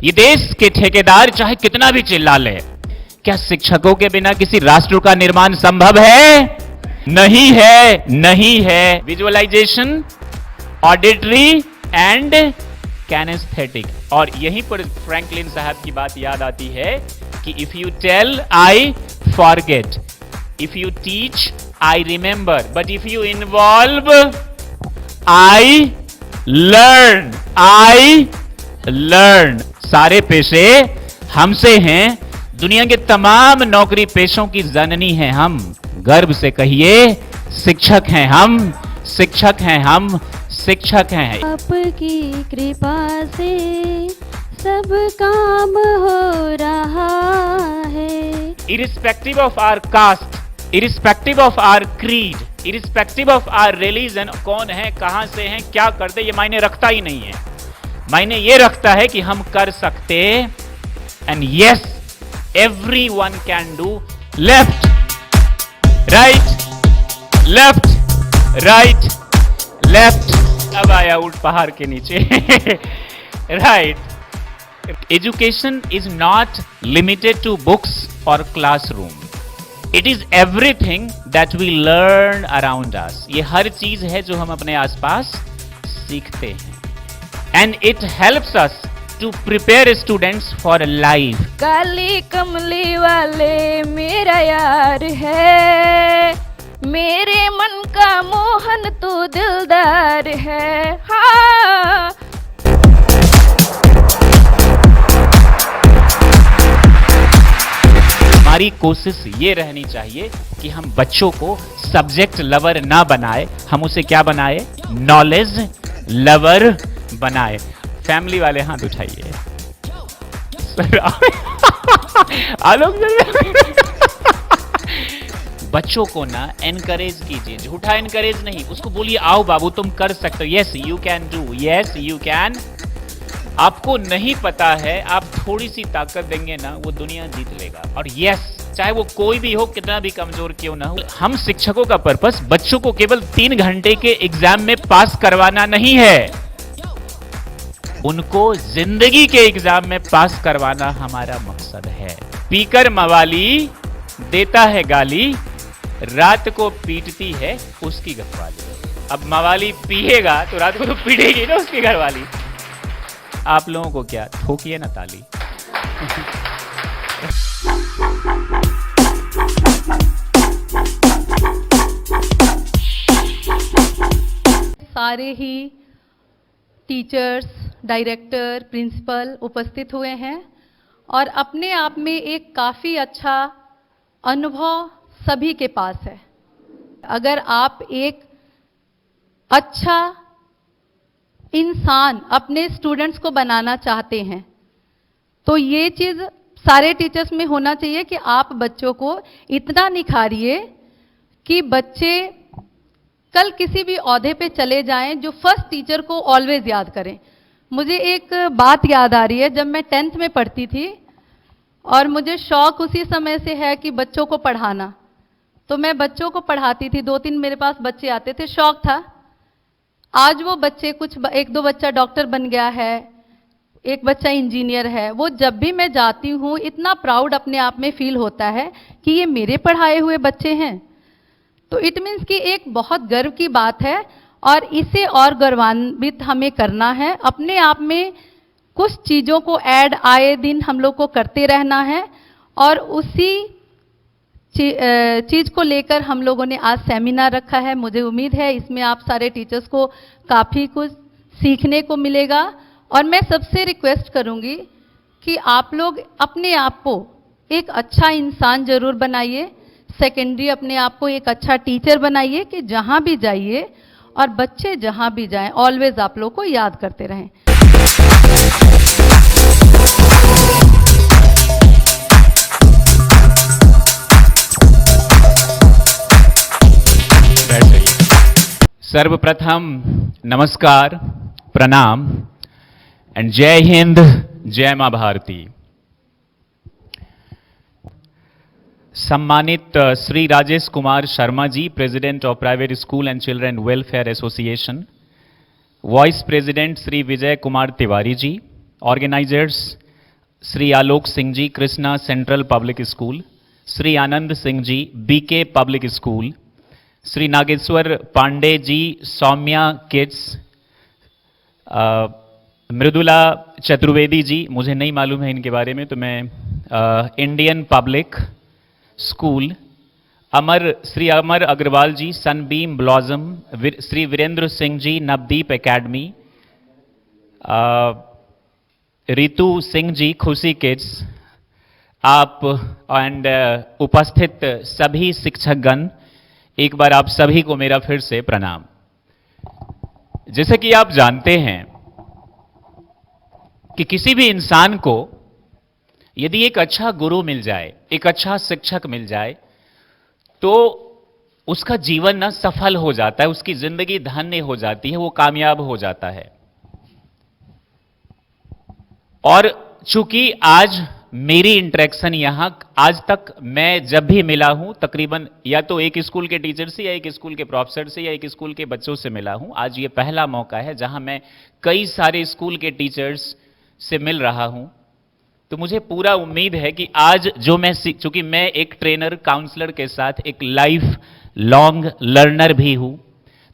ये देश के ठेकेदार चाहे कितना भी चिल्ला ले, क्या शिक्षकों के बिना किसी राष्ट्र का निर्माण संभव है? नहीं है, नहीं है। Visualisation, auditory and kinaesthetic. और यहीं पर फ्रैंकलिन साहब की बात याद आती है कि if you tell I forget, if you teach I remember, but if you involve I learn, I learn. सारे पेशे हमसे हैं, दुनिया के तमाम नौकरी पेशों की जननी हैं हम। गर्व से कहिए, शिक्षक हैं हम, शिक्षक हैं हम, शिक्षक हैं। आपकी कृपा से सब काम हो रहा है। Irrespective of our caste, irrespective of our creed, irrespective of our religion, कौन है, कहां से हैं, क्या करते, ये मायने रखता ही नहीं है। मायने ये रखता है कि हम कर सकते, and yes everyone can do. Left right, left right, left. अब आया ऊंट पहाड़ के नीचे। Right. Education is not limited to books और classroom, it is everything that we learn around us. ये हर चीज है जो हम अपने आसपास सीखते हैं, and it helps us to prepare students for life. काली कमली वाले मेरा यार है, मेरे मन का मोहन तू दिलदार है। हाँ। हमारी कोशिश ये रहनी चाहिए कि हम बच्चों को सब्जेक्ट लवर ना बनाए, हम उसे क्या बनाए, नॉलेज लवर बनाए। फैमिली वाले हाथ उठाइए। आलोक बच्चों को ना एनकरेज कीजिए, झूठा एनकरेज नहीं, उसको बोलिए आओ बाबू तुम कर सकते हो, yes you can do, yes you can. आपको नहीं पता है, आप थोड़ी सी ताकत देंगे ना, वो दुनिया जीत लेगा। और यस, चाहे वो कोई भी हो, कितना भी कमजोर क्यों ना हो। हम शिक्षकों का पर्पस बच्चों को केवल 3 घंटे के एग्जाम में पास करवाना नहीं है, उनको जिंदगी के एग्जाम में पास करवाना हमारा मकसद है। पीकर मवाली देता है गाली, रात को पीटती है उसकी घरवाली। अब मवाली पिएगा तो रात को तो पीटेगी ना उसकी घरवाली। आप लोगों को क्या, ठोकिए ना ताली। सारे ही टीचर्स, डायरेक्टर, प्रिंसिपल उपस्थित हुए हैं और अपने आप में एक काफ़ी अच्छा अनुभव सभी के पास है। अगर आप एक अच्छा इंसान अपने स्टूडेंट्स को बनाना चाहते हैं तो ये चीज़ सारे टीचर्स में होना चाहिए कि आप बच्चों को इतना निखारिए कि बच्चे कल किसी भी ओहदे पे चले जाएं जो फर्स्ट टीचर को ऑलवेज याद करें। मुझे एक बात याद आ रही है, जब मैं 10th में पढ़ती थी और मुझे शौक उसी समय से है कि बच्चों को पढ़ाना, तो मैं बच्चों को पढ़ाती थी। 2-3 मेरे पास बच्चे आते थे, शौक था। आज वो बच्चे कुछ 1-2 बच्चा डॉक्टर बन गया है, एक बच्चा इंजीनियर है। वो जब भी मैं जाती हूँ इतना प्राउड अपने आप में फील होता है कि ये मेरे पढ़ाए हुए बच्चे हैं। तो इट मीन्स कि एक बहुत गर्व की बात है और इसे और गौरवान्वित हमें करना है। अपने आप में कुछ चीज़ों को ऐड आए दिन हम लोग को करते रहना है और उसी चीज़ को लेकर हम लोगों ने आज सेमिनार रखा है। मुझे उम्मीद है इसमें आप सारे टीचर्स को काफ़ी कुछ सीखने को मिलेगा और मैं सबसे रिक्वेस्ट करूँगी कि आप लोग अपने आप को एक अच्छा इंसान ज़रूर बनाइए। सेकेंडरी अपने आप को एक अच्छा टीचर बनाइए कि जहाँ भी जाइए और बच्चे जहाँ भी जाएं ऑलवेज आप लोग को याद करते रहें। सर्वप्रथम नमस्कार, प्रणाम एंड जय हिंद, जय मां भारती। सम्मानित Shri Rajesh Kumar Sharma ji, president of private school and children welfare association, vice president Shri Vijay Kumar Tiwari ji, organisers Shri Alok Singh ji Krishna central public school, Shri Anand Singh ji BK public school, Shri Nageshwar Pandey ji Saumya kids, Mridula Chaturvedi ji, मुझे नहीं मालूम है इनके बारे में तो मैं Indian public school, Shri Amar Agarwal ji Sunbeam Blossom, Shri Virendra Singh ji Navdeep academy, Ritu Singh ji खुशी किड्स, आप एंड उपस्थित सभी शिक्षकगण, एक बार आप सभी को मेरा फिर से प्रणाम। जैसे कि आप जानते हैं कि किसी भी इंसान को यदि एक अच्छा गुरु मिल जाए, एक अच्छा शिक्षक मिल जाए, तो उसका जीवन ना सफल हो जाता है, उसकी जिंदगी धन्य हो जाती है, वो कामयाब हो जाता है। और चूंकि आज मेरी इंटरेक्शन यहां आज तक मैं जब भी मिला हूं तकरीबन या तो एक स्कूल के टीचर से या एक स्कूल के प्रोफेसर से या एक स्कूल के बच्चों से मिला हूं, आज ये पहला मौका है जहां मैं कई सारे स्कूल के टीचर्स से मिल रहा हूं। तो मुझे पूरा उम्मीद है कि आज जो मैं चूंकि मैं एक ट्रेनर काउंसलर के साथ एक लाइफ लॉन्ग लर्नर भी हूं,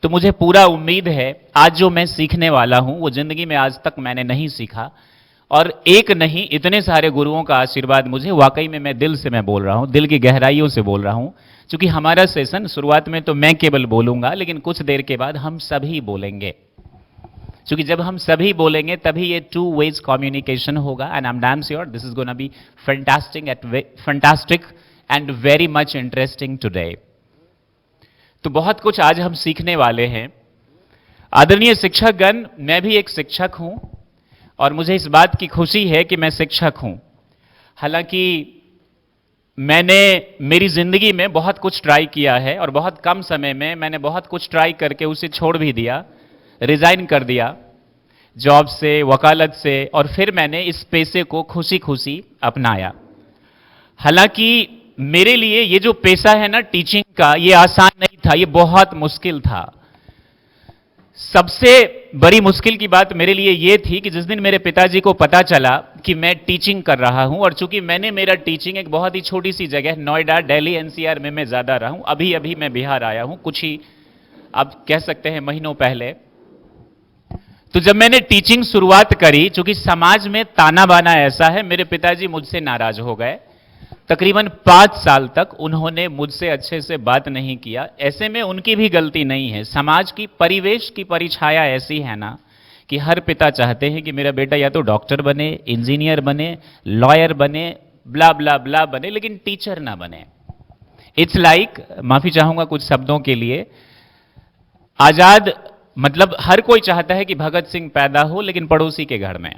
तो मुझे पूरा उम्मीद है आज जो मैं सीखने वाला हूं वो जिंदगी में आज तक मैंने नहीं सीखा, और एक नहीं इतने सारे गुरुओं का आशीर्वाद मुझे, वाकई में मैं दिल से मैं बोल रहा हूं, दिल की गहराइयों से बोल रहा हूं। क्योंकि हमारा सेशन शुरुआत में तो मैं केवल बोलूंगा, लेकिन कुछ देर के बाद हम सभी बोलेंगे, क्योंकि जब हम सभी बोलेंगे तभी ये 2 वेज कम्युनिकेशन होगा। And I am damn sure this is gonna be fantastic and very much interesting today. तो बहुत कुछ आज हम सीखने वाले हैं। आदरणीय शिक्षकगण, मैं भी एक शिक्षक हूं और मुझे इस बात की खुशी है कि मैं शिक्षक हूं। हालांकि मैंने मेरी जिंदगी में बहुत कुछ ट्राई किया है और बहुत कम समय में मैंने बहुत कुछ ट्राई करके उसे छोड़ भी दिया, रिजाइन कर दिया जॉब से, वकालत से, और फिर मैंने इस पेशे को खुशी खुशी अपनाया। हालांकि मेरे लिए ये जो पेशा है ना टीचिंग का, ये आसान नहीं था, ये बहुत मुश्किल था। सबसे बड़ी मुश्किल की बात मेरे लिए ये थी कि जिस दिन मेरे पिताजी को पता चला कि मैं टीचिंग कर रहा हूं, और चूंकि मैंने मेरा टीचिंग एक बहुत ही छोटी सी जगह नोएडा, दिल्ली, एनसीआर में मैं ज्यादा रहा हूं, अभी अभी मैं बिहार आया हूं कुछ ही आप कह सकते हैं महीनों पहले। तो जब मैंने टीचिंग शुरुआत करी, चूंकि समाज में ताना बाना ऐसा है, मेरे पिताजी मुझसे नाराज हो गए। तकरीबन 5 साल तक उन्होंने मुझसे अच्छे से बात नहीं किया। ऐसे में उनकी भी गलती नहीं है, समाज की परिवेश की परिछाया ऐसी है ना कि हर पिता चाहते हैं कि मेरा बेटा या तो डॉक्टर बने, इंजीनियर बने, लॉयर बने, ब्ला ब्ला ब्ला बने, लेकिन टीचर ना बने। इट्स लाइक, माफी चाहूंगा कुछ शब्दों के लिए, आजाद मतलब हर कोई चाहता है कि भगत सिंह पैदा हो लेकिन पड़ोसी के घर में,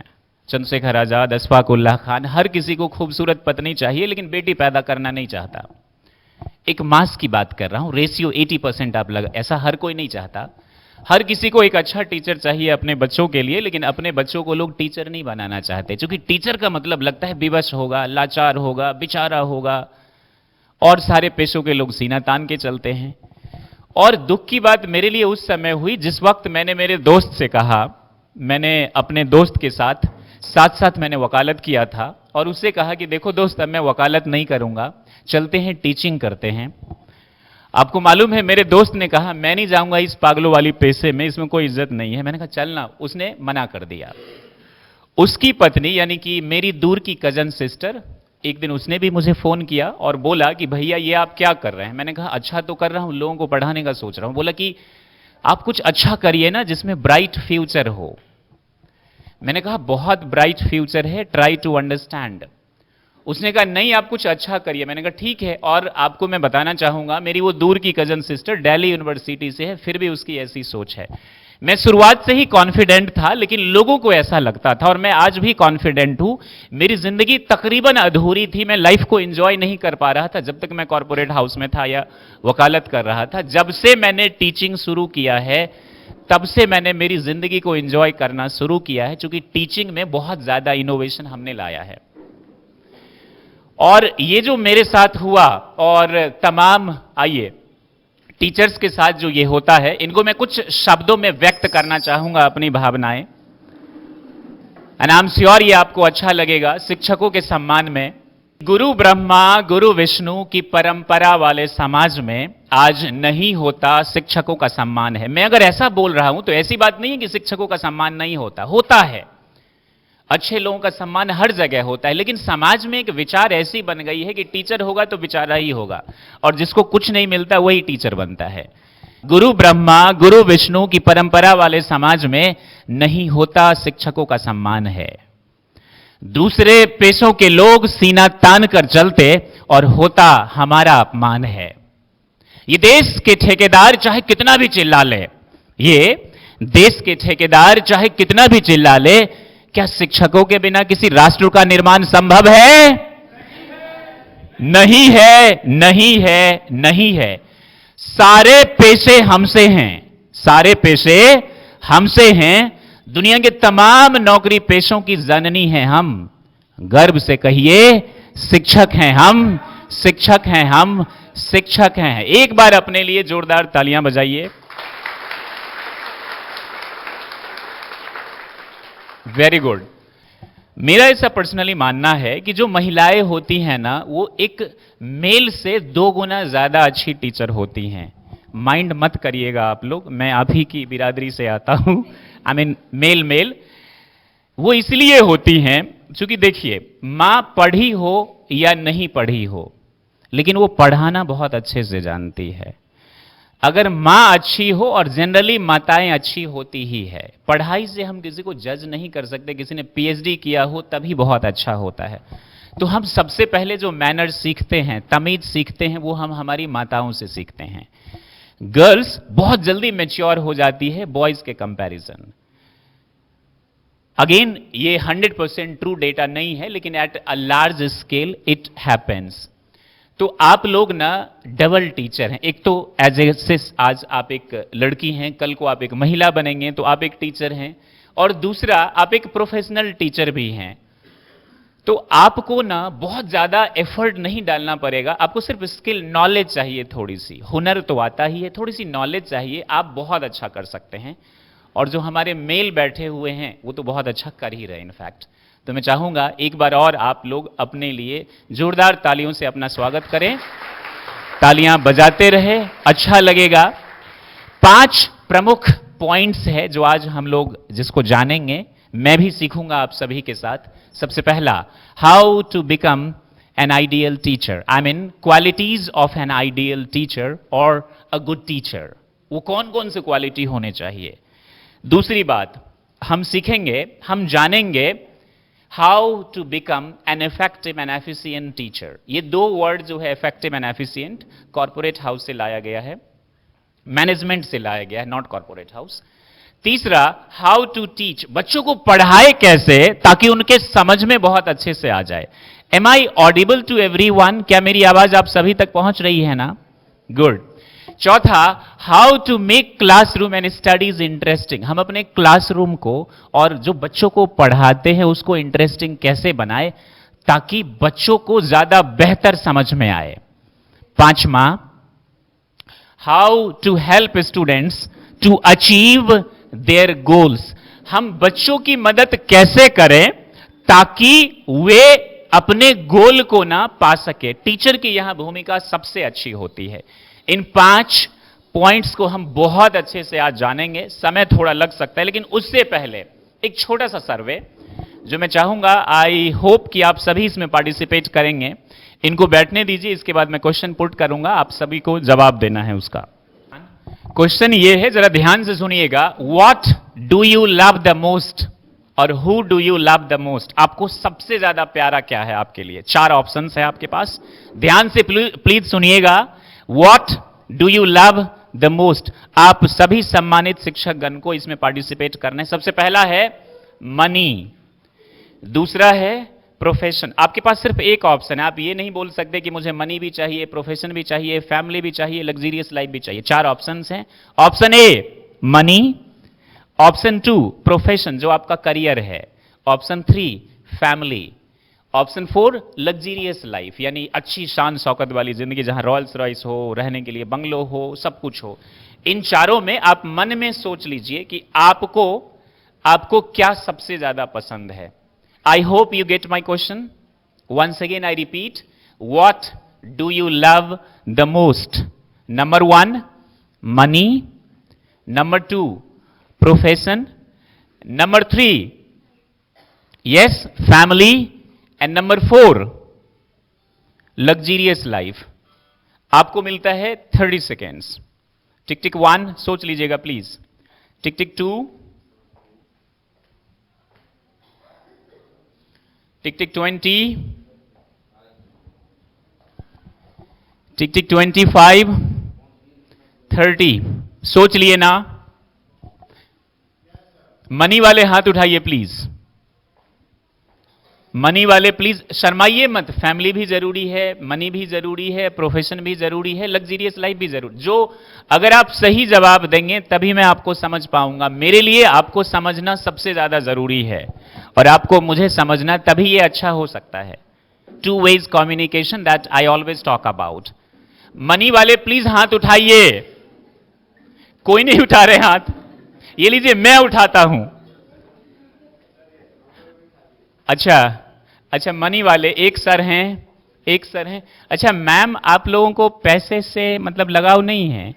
चंद्रशेखर आजाद, अशफाक उल्लाह खान, हर किसी को खूबसूरत पत्नी चाहिए लेकिन बेटी पैदा करना नहीं चाहता। एक मास की बात कर रहा हूं, रेशियो 80% आप लगा, ऐसा हर कोई नहीं चाहता। हर किसी को एक अच्छा टीचर चाहिए अपने बच्चों के लिए, लेकिन अपने बच्चों को लोग टीचर नहीं बनाना चाहते, क्योंकि टीचर का मतलब लगता है विवश होगा, लाचार होगा, बेचारा होगा, और सारे पेशों के लोग सीना तान के चलते हैं। और दुख की बात मेरे लिए उस समय हुई जिस वक्त मैंने मेरे दोस्त से कहा, मैंने अपने दोस्त के साथ साथ मैंने वकालत किया था, और उससे कहा कि देखो दोस्त, अब मैं वकालत नहीं करूंगा, चलते हैं टीचिंग करते हैं। आपको मालूम है मेरे दोस्त ने कहा मैं नहीं जाऊंगा इस पागलों वाली पेशे में, इसमें कोई इज्जत नहीं है। मैंने कहा चलना, उसने मना कर दिया। उसकी पत्नी यानी कि मेरी दूर की कजन सिस्टर, एक दिन उसने भी मुझे फोन किया और बोला कि भैया ये आप क्या कर रहे हैं। मैंने कहा अच्छा तो कर रहा हूं, लोगों को पढ़ाने का सोच रहा हूं। बोला कि आप कुछ अच्छा करिए ना जिसमें ब्राइट फ्यूचर हो। मैंने कहा बहुत ब्राइट फ्यूचर है, ट्राई टू अंडरस्टैंड। उसने कहा नहीं आप कुछ अच्छा करिए। मैंने कहा ठीक है। और आपको मैं बताना चाहूंगा, मेरी वो दूर की कजन सिस्टर दिल्ली यूनिवर्सिटी से है, फिर भी उसकी ऐसी सोच है। मैं शुरुआत से ही कॉन्फिडेंट था, लेकिन लोगों को ऐसा लगता था, और मैं आज भी कॉन्फिडेंट हूं। मेरी जिंदगी तकरीबन अधूरी थी, मैं लाइफ को एंजॉय नहीं कर पा रहा था जब तक मैं कॉर्पोरेट हाउस में था या वकालत कर रहा था। जब से मैंने टीचिंग शुरू किया है तब से मैंने मेरी जिंदगी को एंजॉय करना शुरू किया है, क्योंकि टीचिंग में बहुत ज्यादा इनोवेशन हमने लाया है। और ये जो मेरे साथ हुआ, और तमाम आइए टीचर्स के साथ जो ये होता है, इनको मैं कुछ शब्दों में व्यक्त करना चाहूंगा अपनी भावनाएं। एंड आई एम श्योर ये आपको अच्छा लगेगा। शिक्षकों के सम्मान में गुरु ब्रह्मा गुरु विष्णु की परंपरा वाले समाज में आज नहीं होता शिक्षकों का सम्मान है। मैं अगर ऐसा बोल रहा हूं तो ऐसी बात नहीं है कि शिक्षकों का सम्मान नहीं होता, होता है। अच्छे लोगों का सम्मान हर जगह होता है, लेकिन समाज में एक विचार ऐसी बन गई है कि टीचर होगा तो बेचारा ही होगा, और जिसको कुछ नहीं मिलता वही टीचर बनता है। गुरु ब्रह्मा गुरु विष्णु की परंपरा वाले समाज में नहीं होता शिक्षकों का सम्मान है। दूसरे पेशों के लोग सीना तान कर चलते और होता हमारा अपमान है। ये देश के ठेकेदार चाहे कितना भी चिल्ला ले, ये देश के ठेकेदार चाहे कितना भी चिल्ला ले, क्या शिक्षकों के बिना किसी राष्ट्र का निर्माण संभव है? नहीं है, नहीं है, नहीं है। सारे पेशे हमसे हैं, सारे पेशे हमसे हैं। दुनिया के तमाम नौकरी पेशों की जननी हैं हम। गर्व से कहिए, शिक्षक हैं हम, शिक्षक हैं हम, शिक्षक हैं। एक बार अपने लिए जोरदार तालियां बजाइए। Very good. मेरा ऐसा पर्सनली मानना है कि जो महिलाएं होती हैं ना, वो एक मेल से 2 गुना ज्यादा अच्छी टीचर होती हैं। माइंड मत करिएगा आप लोग, मैं आप ही की बिरादरी से आता हूं। आई मीन मेल वो इसलिए होती हैं क्योंकि देखिए, मां पढ़ी हो या नहीं पढ़ी हो, लेकिन वो पढ़ाना बहुत अच्छे से जानती है। अगर मां अच्छी हो, और जनरली माताएं अच्छी होती ही है, पढ़ाई से हम किसी को जज नहीं कर सकते। किसी ने पीएचडी किया हो तभी बहुत अच्छा होता है। तो हम सबसे पहले जो मैनर्स सीखते हैं, तमीज सीखते हैं, वो हम हमारी माताओं से सीखते हैं। गर्ल्स बहुत जल्दी मैच्योर हो जाती है बॉयज के कंपैरिजन। अगेन ये 100% ट्रू डेटा नहीं है, लेकिन at a large scale it happens. तो आप लोग ना डबल टीचर हैं। एक तो एज ए आज आप एक लड़की हैं, कल को आप एक महिला बनेंगे तो आप एक टीचर हैं, और दूसरा आप एक प्रोफेशनल टीचर भी हैं। तो आपको ना बहुत ज्यादा एफर्ट नहीं डालना पड़ेगा, आपको सिर्फ स्किल नॉलेज चाहिए, थोड़ी सी हुनर तो आता ही है, थोड़ी सी नॉलेज चाहिए, आप बहुत अच्छा कर सकते हैं। और जो हमारे मेल बैठे हुए हैं वो तो बहुत अच्छा कर ही रहे इनफैक्ट। तो मैं चाहूंगा एक बार और आप लोग अपने लिए जोरदार तालियों से अपना स्वागत करें, तालियां बजाते रहे, अच्छा लगेगा। 5 प्रमुख पॉइंट्स है जो आज हम लोग जिसको जानेंगे, मैं भी सीखूंगा आप सभी के साथ। सबसे पहला, how to become an ideal teacher, I mean qualities of an ideal teacher और अ गुड टीचर। वो कौन कौन से क्वालिटी होने चाहिए। दूसरी बात हम सीखेंगे, हम जानेंगे how to become an effective and efficient teacher. ये 2 वर्ड जो है effective and efficient corporate house से लाया गया है, मैनेजमेंट से लाया गया है, नॉट कॉर्पोरेट हाउस। तीसरा, हाउ टू टीच, बच्चों को पढ़ाए कैसे ताकि उनके समझ में बहुत अच्छे से आ जाए। Am I audible to everyone, क्या मेरी आवाज आप सभी तक पहुंच रही है ना? गुड। चौथा, how to make classroom and studies interesting, हम अपने क्लासरूम को और जो बच्चों को पढ़ाते हैं उसको इंटरेस्टिंग कैसे बनाए ताकि बच्चों को ज्यादा बेहतर समझ में आए। पांचवा, how to help students to achieve their goals, हम बच्चों की मदद कैसे करें ताकि वे अपने गोल को ना पा सके। टीचर की यहां भूमिका सबसे अच्छी होती है। इन 5 पॉइंट्स को हम बहुत अच्छे से आज जानेंगे। समय थोड़ा लग सकता है, लेकिन उससे पहले एक छोटा सा सर्वे जो मैं चाहूंगा, आई होप कि आप सभी इसमें पार्टिसिपेट करेंगे। इनको बैठने दीजिए, इसके बाद मैं क्वेश्चन पुट करूंगा, आप सभी को जवाब देना है उसका। क्वेश्चन ये है, जरा ध्यान से सुनिएगा। What do you love the most और who do you love the most, आपको सबसे ज्यादा प्यारा क्या है आपके लिए? 4 ऑप्शंस है आपके पास, ध्यान से प्लीज सुनिएगा। What do you love the most, आप सभी सम्मानित शिक्षक गण को इसमें पार्टिसिपेट करना है। सबसे पहला है मनी, दूसरा है प्रोफेशन। आपके पास सिर्फ एक ऑप्शन है, आप ये नहीं बोल सकते कि मुझे मनी भी चाहिए, प्रोफेशन भी चाहिए, फैमिली भी चाहिए, लग्जरियस लाइफ भी चाहिए। 4 ऑप्शंस हैं। Option a money, option 2 profession जो आपका करियर है, option 3 family, option 4 luxurious life यानी अच्छी शान शौकत वाली जिंदगी जहां रॉयल्स रॉयस हो, रहने के लिए बंगलो हो, सब कुछ हो। इन चारों में आप मन में सोच लीजिए कि आपको आपको क्या सबसे ज्यादा पसंद है? I hope you get my question. Once again I repeat, what do you love the most? Number 1 money, number 2 profession, number 3 yes family, and number 4 luxurious life. आपको मिलता है 30 सेकेंड्स. टिक टिक 1 सोच लीजिएगा प्लीज. टिक टिक 2, टिक टिक 20, टिक टिक 25, 30. सोच लिए ना? मनी वाले हाथ उठाइए प्लीज. मनी वाले प्लीज शर्माइए मत. फैमिली भी जरूरी है, मनी भी जरूरी है, प्रोफेशन भी जरूरी है, लग्जरियस लाइफ भी जरूरी. जो अगर आप सही जवाब देंगे तभी मैं आपको समझ पाऊंगा. मेरे लिए आपको समझना सबसे ज्यादा जरूरी है और आपको मुझे समझना, तभी ये अच्छा हो सकता है. 2 ways communication that I always talk about. Money वाले प्लीज हाथ उठाइए. कोई नहीं उठा रहे हाथ. ये लीजिए मैं उठाता हूं. अच्छा मनी वाले एक सर हैं. अच्छा मैम, आप लोगों को पैसे से मतलब लगाव नहीं है?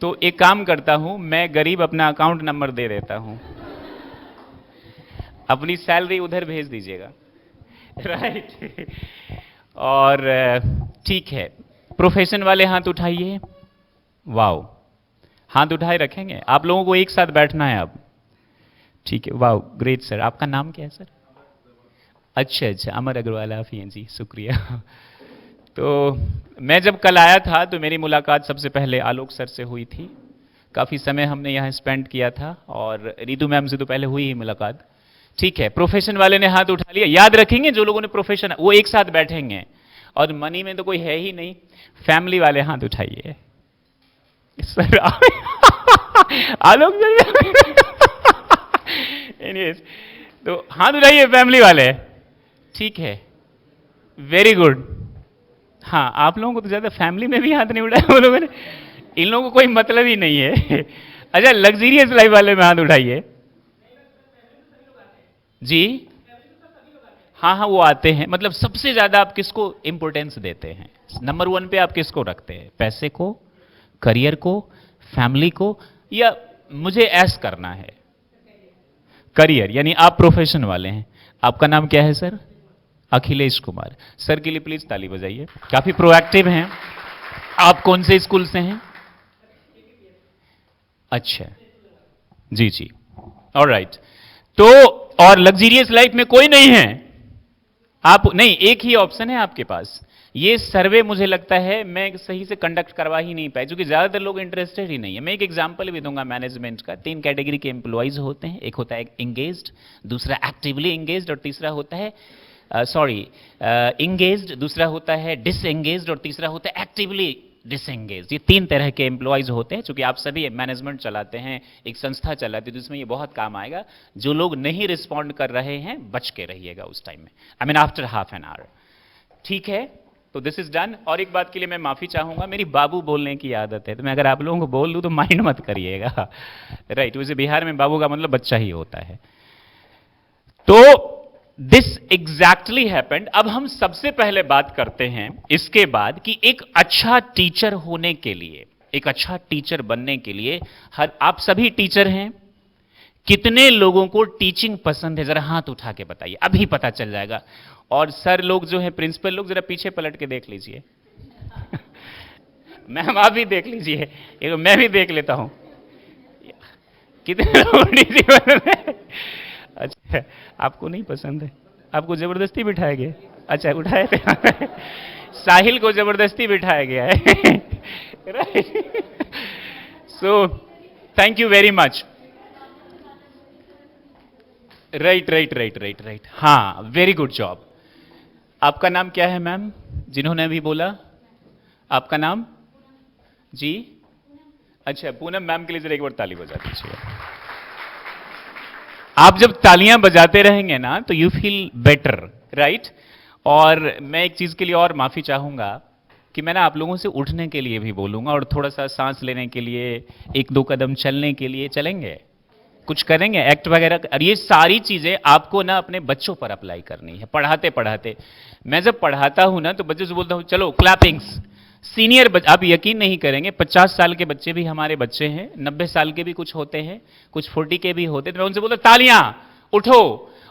तो एक काम करता हूं, मैं गरीब अपना अकाउंट नंबर दे देता हूं, अपनी सैलरी उधर भेज दीजिएगा. राइट. और ठीक है. प्रोफेशन वाले हाथ उठाइए. वाओ, हाथ उठाए रखेंगे. आप लोगों को एक साथ बैठना है अब. ठीक है. Wow, great sir. आपका नाम क्या है सर? अच्छा अमर अग्रवाल. आप ही हैं जी, शुक्रिया. तो मैं जब कल आया था तो मेरी मुलाकात सबसे पहले आलोक सर से हुई थी. काफ़ी समय हमने यहाँ स्पेंड किया था और रितु मैम से तो पहले हुई ही मुलाकात. ठीक है. प्रोफेशन वाले ने हाथ उठा लिया. याद रखेंगे जो लोगों ने प्रोफेशन, वो एक साथ बैठेंगे. और मनी में तो कोई है ही नहीं. फैमिली वाले हाथ उठाइए. सर आलोक एनीवेज, तो हाथ उठाइए फैमिली वाले. ठीक है, वेरी गुड. हाँ, आप लोगों को तो ज्यादा फैमिली में भी हाथ नहीं उठाया वो लोगों ने. इन लोगों को कोई मतलब ही नहीं है. अच्छा, लग्जरियस लाइफ वाले में हाथ उठाइए जी. हाँ, वो आते हैं. मतलब सबसे ज्यादा आप किसको इंपोर्टेंस देते हैं? नंबर 1 पे आप किसको रखते हैं? पैसे को, करियर को, फैमिली को, या मुझे ऐस करना है? करियर. यानी आप प्रोफेशन वाले हैं. आपका नाम क्या है सर? अखिलेश कुमार. सर के लिए प्लीज ताली बजाइए. काफी प्रोएक्टिव हैं. आप कौन से स्कूल से हैं? अच्छा जी. ऑलराइट. तो और लग्जरियस लाइफ में कोई नहीं है? आप नहीं, एक ही ऑप्शन है आपके पास. ये सर्वे मुझे लगता है मैं सही से कंडक्ट करवा ही नहीं पाए, क्योंकि ज्यादातर लोग इंटरेस्टेड ही नहीं है. मैं एक एग्जांपल भी दूंगा मैनेजमेंट का. 3 कैटेगरी के एम्प्लॉइज होते हैं. एक होता है एंगेज्ड, दूसरा एक्टिवली एंगेज्ड, और तीसरा होता है इंगेज्ड, दूसरा होता है डिसएंगेज्ड, और तीसरा होता है एक्टिवली डिसएंगेज्ड. ये 3 तरह के एम्प्लॉइज होते हैं. चूंकि आप सभी मैनेजमेंट चलाते हैं, एक संस्था चलाते हैं, तो इसमें ये बहुत काम आएगा. जो लोग नहीं रिस्पॉन्ड कर रहे हैं, बच के रहिएगा उस टाइम में. I mean after half an hour. ठीक है. तो दिस इज डन. और एक बात के लिए मैं माफी चाहूंगा, मेरी बाबू बोलने की आदत है, तो मैं अगर आप लोगों को बोल दूं तो माइंड मत करिएगा. राइट. वैसे बिहार में बाबू का मतलब बच्चा ही होता है. तो दिस एग्जैक्टली हैपेंड. अब हम सबसे पहले बात करते हैं इसके बाद कि एक अच्छा टीचर होने के लिए, एक अच्छा टीचर बनने के लिए, आप सभी टीचर हैं. कितने लोगों को टीचिंग पसंद है? जरा हाथ उठा के बताइए, अभी पता चल जाएगा. और सर लोग जो है, प्रिंसिपल लोग, जरा पीछे पलट के देख लीजिए. मैम आप भी देख लीजिए, एक मैं भी देख लेता हूं. कितने लोग टीचिंग पसंद है? अच्छा, आपको नहीं पसंद है? आपको जबरदस्ती बिठाया गया? अच्छा, उठाए थे. साहिल को जबरदस्ती बिठाया गया है. Right. So thank you very much. Right. हाँ, वेरी गुड जॉब. आपका नाम क्या है मैम, जिन्होंने अभी बोला? आपका नाम जी? अच्छा, पूनम मैम के लिए जरा एक बार ताली बजा दीजिए. आप जब तालियां बजाते रहेंगे ना तो यू फील बेटर. राइट. और मैं एक चीज के लिए और माफी चाहूंगा कि मैं ना आप लोगों से उठने के लिए भी बोलूंगा और थोड़ा सा सांस लेने के लिए, 1-2 कदम चलने के लिए. चलेंगे? कुछ करेंगे एक्ट वगैरह, और ये सारी चीजें आपको ना अपने बच्चों पर अप्लाई करनी है पढ़ाते पढ़ाते। मैं जब पढ़ाता हूं ना तो बच्चों से बोलता हूं चलो क्लैपिंग्स। सीनियर आप यकीन नहीं करेंगे, 50 साल के बच्चे भी हमारे बच्चे हैं, 90 साल के भी कुछ होते हैं, कुछ 40 के भी होते हैं, तो मैं उनसे बोलता तालियां, उठो,